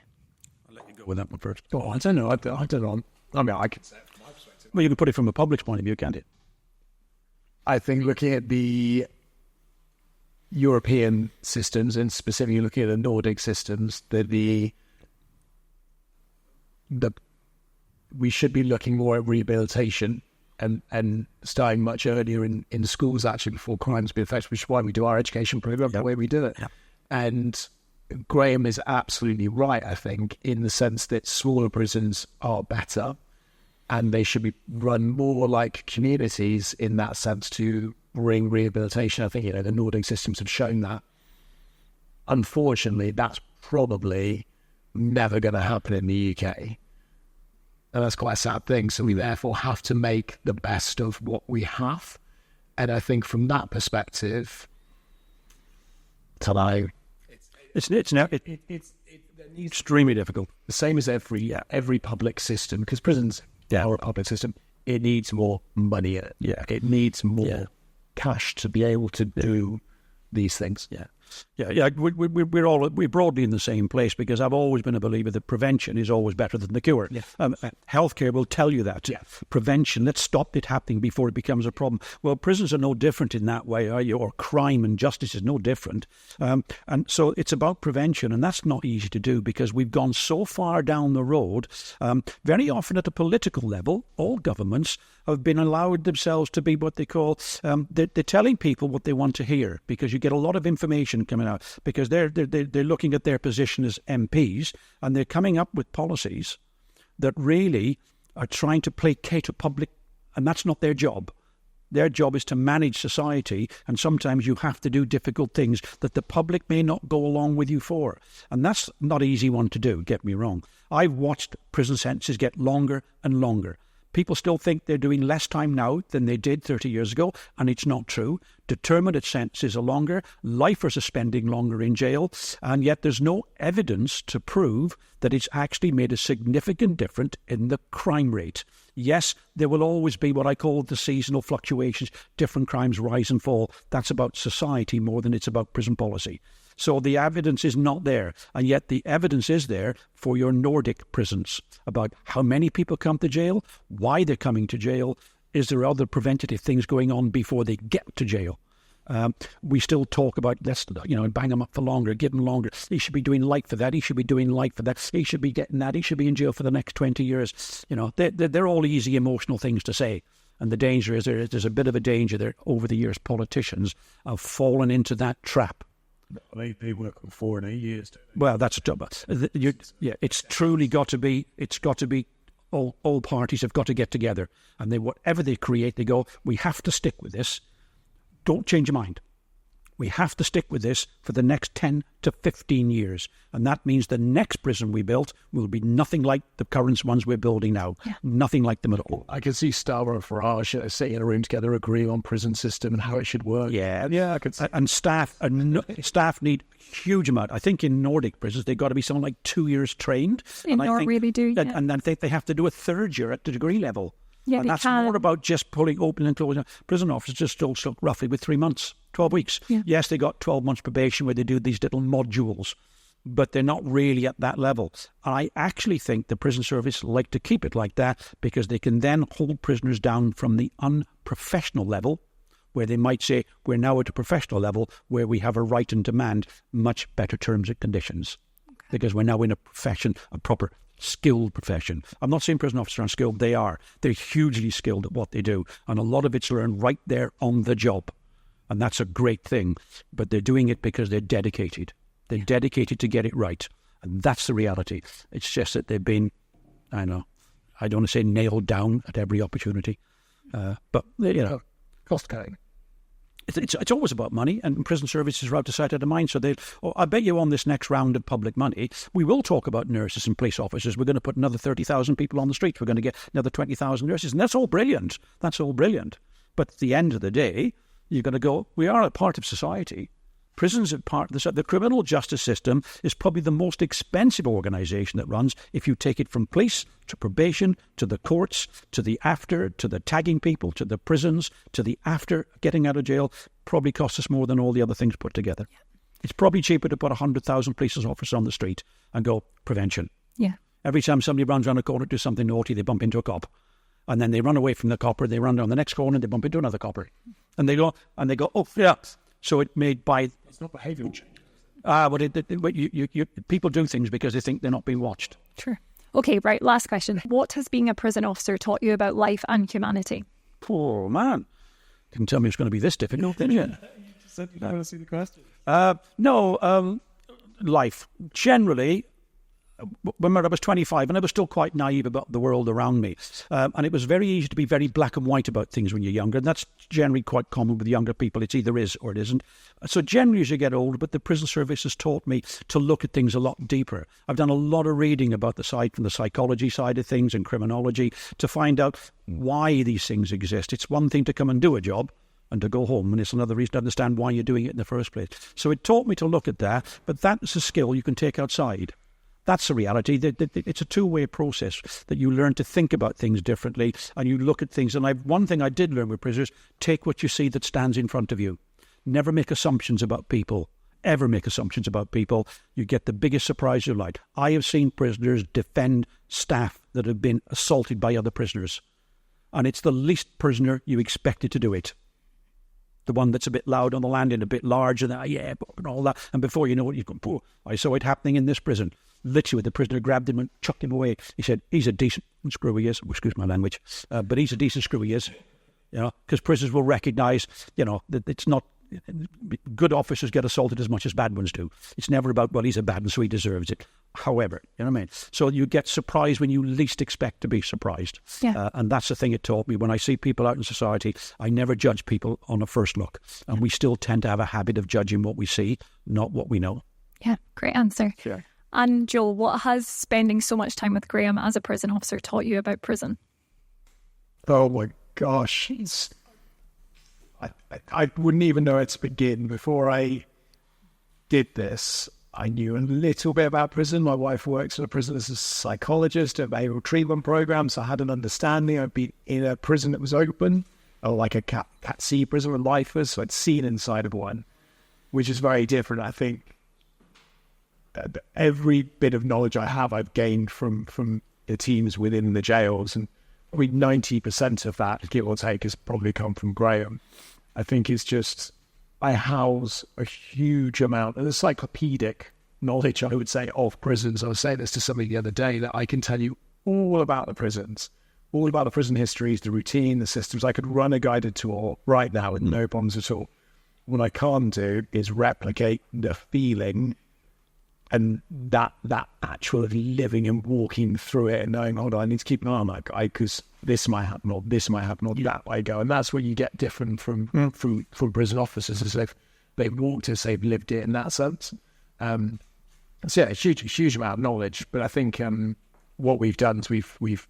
I'll let you go with that one first. Oh, I don't know. I don't know. I mean, I can say it from my perspective. Well, you can put it from a public's point of view, can't you? I think looking at the European systems and specifically looking at the Nordic systems, that we should be looking more at rehabilitation and starting much earlier in schools, actually, before crimes be effective, which is why we do our education program the way we do it. Yep. And Graham is absolutely right, I think, in the sense that smaller prisons are better and they should be run more like communities in that sense to bring rehabilitation. I think, the Nordic systems have shown that. Unfortunately, that's probably never going to happen in the UK. And that's quite a sad thing. So we therefore have to make the best of what we have. And I think from that perspective, it's extremely difficult. The same as every public system, because prisons are a public system. It needs more money in it. Yeah. It needs more cash to be able to do these things. We're broadly in the same place, because I've always been a believer that prevention is always better than the cure. Healthcare will tell you that. Prevention, let's stop it happening before it becomes a problem. Well, prisons are no different in that way, are you? Or crime and justice is no different. And so it's about prevention, and that's not easy to do, because we've gone so far down the road. Very often at a political level, all governments have been allowed themselves to be what they call, they're telling people what they want to hear, because you get a lot of information coming out, because they're looking at their position as MPs, and they're coming up with policies that really are trying to placate a public, and that's not their job. Their job is to manage society, and sometimes you have to do difficult things that the public may not go along with you for. And that's not an easy one to do, get me wrong. I've watched prison sentences get longer and longer. People still think they're doing less time now than they did 30 years ago, and it's not true. Determinate sentences are longer, lifers are spending longer in jail, and yet there's no evidence to prove that it's actually made a significant difference in the crime rate. Yes, there will always be what I call the seasonal fluctuations. Different crimes rise and fall. That's about society more than it's about prison policy. So the evidence is not there, and yet the evidence is there for your Nordic prisons about how many people come to jail, why they're coming to jail, is there other preventative things going on before they get to jail. We still talk about, let's bang them up for longer, give them longer. He should be doing life for that. He should be doing life for that. He should be getting that. He should be in jail for the next 20 years. They're all easy emotional things to say. And the danger is there's a bit of a danger there over the years. Politicians have fallen into that trap. They work on 4 and 8 years. Well, that's a job. It's truly got to be. It's got to be. All parties have got to get together, and whatever they create, they go, we have to stick with this. Don't change your mind. We have to stick with this for the next 10 to 15 years. And that means the next prison we built will be nothing like the current ones we're building now. Yeah. Nothing like them at all. I can see Starmer and Farage sitting in a room together, agreeing on prison system and how it should work. Yeah, I can see. And staff need huge amount. I think in Nordic prisons, they've got to be something like 2 years trained. They really do. Yeah. And I think they have to do a third year at the degree level. Yeah, and that's more about just opening and closing. Prison officers just still stuck roughly with 3 months, 12 weeks. Yeah. Yes, they got 12 months probation where they do these little modules, but they're not really at that level. And I actually think the prison service like to keep it like that, because they can then hold prisoners down from the unprofessional level, where they might say, we're now at a professional level where we have a right and demand much better terms and conditions. Okay. Because we're now in a profession, a proper skilled profession. I'm not saying prison officers aren't skilled. They are. They're hugely skilled at what they do. And a lot of it's learned right there on the job. And that's a great thing. But they're doing it because they're dedicated. They're dedicated to get it right. And that's the reality. It's just that they've been, I don't want to say nailed down at every opportunity. But, cost cutting. It's always about money, and prison services are out of sight, out of mind. So I bet you on this next round of public money, we will talk about nurses and police officers. We're going to put another 30,000 people on the street. We're going to get another 20,000 nurses, and that's all brilliant. That's all brilliant. But at the end of the day, you're going to go, we are a part of society. Prisons are part of the criminal justice system is probably the most expensive organisation that runs. If you take it from police to probation to the courts to the after to the tagging people to the prisons to the after getting out of jail, probably costs us more than all the other things put together. Yeah. It's probably cheaper to put 100,000 police officers on the street and go prevention. Yeah. Every time somebody runs around a corner to do something naughty, they bump into a cop. And then they run away from the copper, they run down the next corner, they bump into another copper. And they go, oh, yeah. So it made by... It's not behavioural change. But people do things because they think they're not being watched. Sure. Okay, right, last question. What has being a prison officer taught you about life and humanity? Oh, man. Didn't tell me it was going to be this difficult, did you? You just said you don't want to see the question. Life. Generally... When I was 25, and I was still quite naive about the world around me. And it was very easy to be very black and white about things when you're younger. And that's generally quite common with younger people. It's either is or it isn't. So generally as you get older, but the prison service has taught me to look at things a lot deeper. I've done a lot of reading about the side from the psychology side of things and criminology to find out why these things exist. It's one thing to come and do a job. and to go home. And it's another reason to understand why you're doing it in the first place. So it taught me to look at that, but that's a skill you can take outside. That's the reality. It's a two-way process that you learn to think about things differently and you look at things. And one thing I did learn with prisoners, take what you see that stands in front of you. Never make assumptions about people. Ever make assumptions about people. You get the biggest surprise you like. I have seen prisoners defend staff that have been assaulted by other prisoners. And it's the least prisoner you expected to do it. The one that's a bit loud on the landing, a bit large, and all that. And before you know it, you go, "Poor, I saw it happening in this prison." Literally, the prisoner grabbed him and chucked him away. He said, "He's a decent screw he is." Excuse my language. But he's a decent screw he is. Because prisoners will recognise, that it's not... Good officers get assaulted as much as bad ones do. It's never about, well, he's a bad one, so he deserves it. However, you know what I mean? So you get surprised when you least expect to be surprised. Yeah. And that's the thing it taught me. When I see people out in society, I never judge people on a first look. And we still tend to have a habit of judging what we see, not what we know. Yeah, great answer. Yeah. And Joel, what has spending so much time with Graham as a prison officer taught you about prison? Oh my gosh. I wouldn't even know where to begin. Before I did this, I knew a little bit about prison. My wife works in a prison as a psychologist at behavioural treatment programs. So I had an understanding. I'd been in a prison that was open, or like a Cat C prison with lifers. So I'd seen inside of one, which is very different. I think every bit of knowledge I have, I've gained from the teams within the jails. And probably 90% of that, give or take, has probably come from Graham. I think it's just, I house a huge amount of encyclopedic knowledge, I would say, of prisons. I was saying this to somebody the other day, that I can tell you all about the prisons, all about the prison histories, the routine, the systems. I could run a guided tour right now with no problems at all. What I can't do is replicate the feeling and that actual living and walking through it and knowing, hold on, I need to keep an eye on that guy because this might happen or this might happen or that way go. And that's where you get different from prison officers, as they've walked it, they've lived it in that sense. So yeah, a huge amount of knowledge. But I think what we've done is we've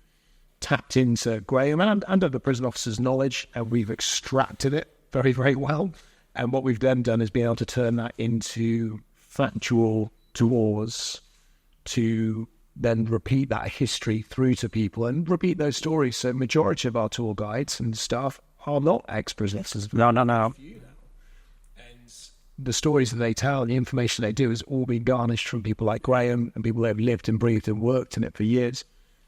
tapped into Graham and other prison officers' knowledge, and we've extracted it very, very well. And what we've then done is be able to turn that into factual tours to then repeat that history through to people and repeat those stories. So majority of our tour guides and staff are not ex-prisoners. No. And the stories that they tell, the information they do has all been garnished from people like Graham and people that have lived and breathed and worked in it for years.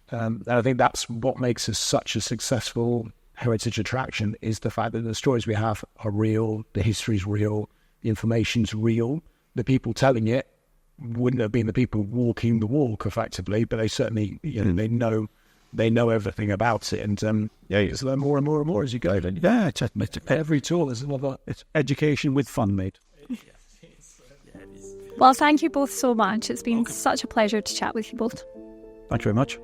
And I think that's what makes us such a successful heritage attraction, is the fact that the stories we have are real, the history's real, the information's real, the people telling it wouldn't have been the people walking the walk effectively, but they certainly, they know everything about it, and you just learn more and more and more as you go. Don't you? Yeah, it's Every tool is another. it's education with fun, mate. Well, thank you both so much. It's been such a pleasure to chat with you both. Thank you very much.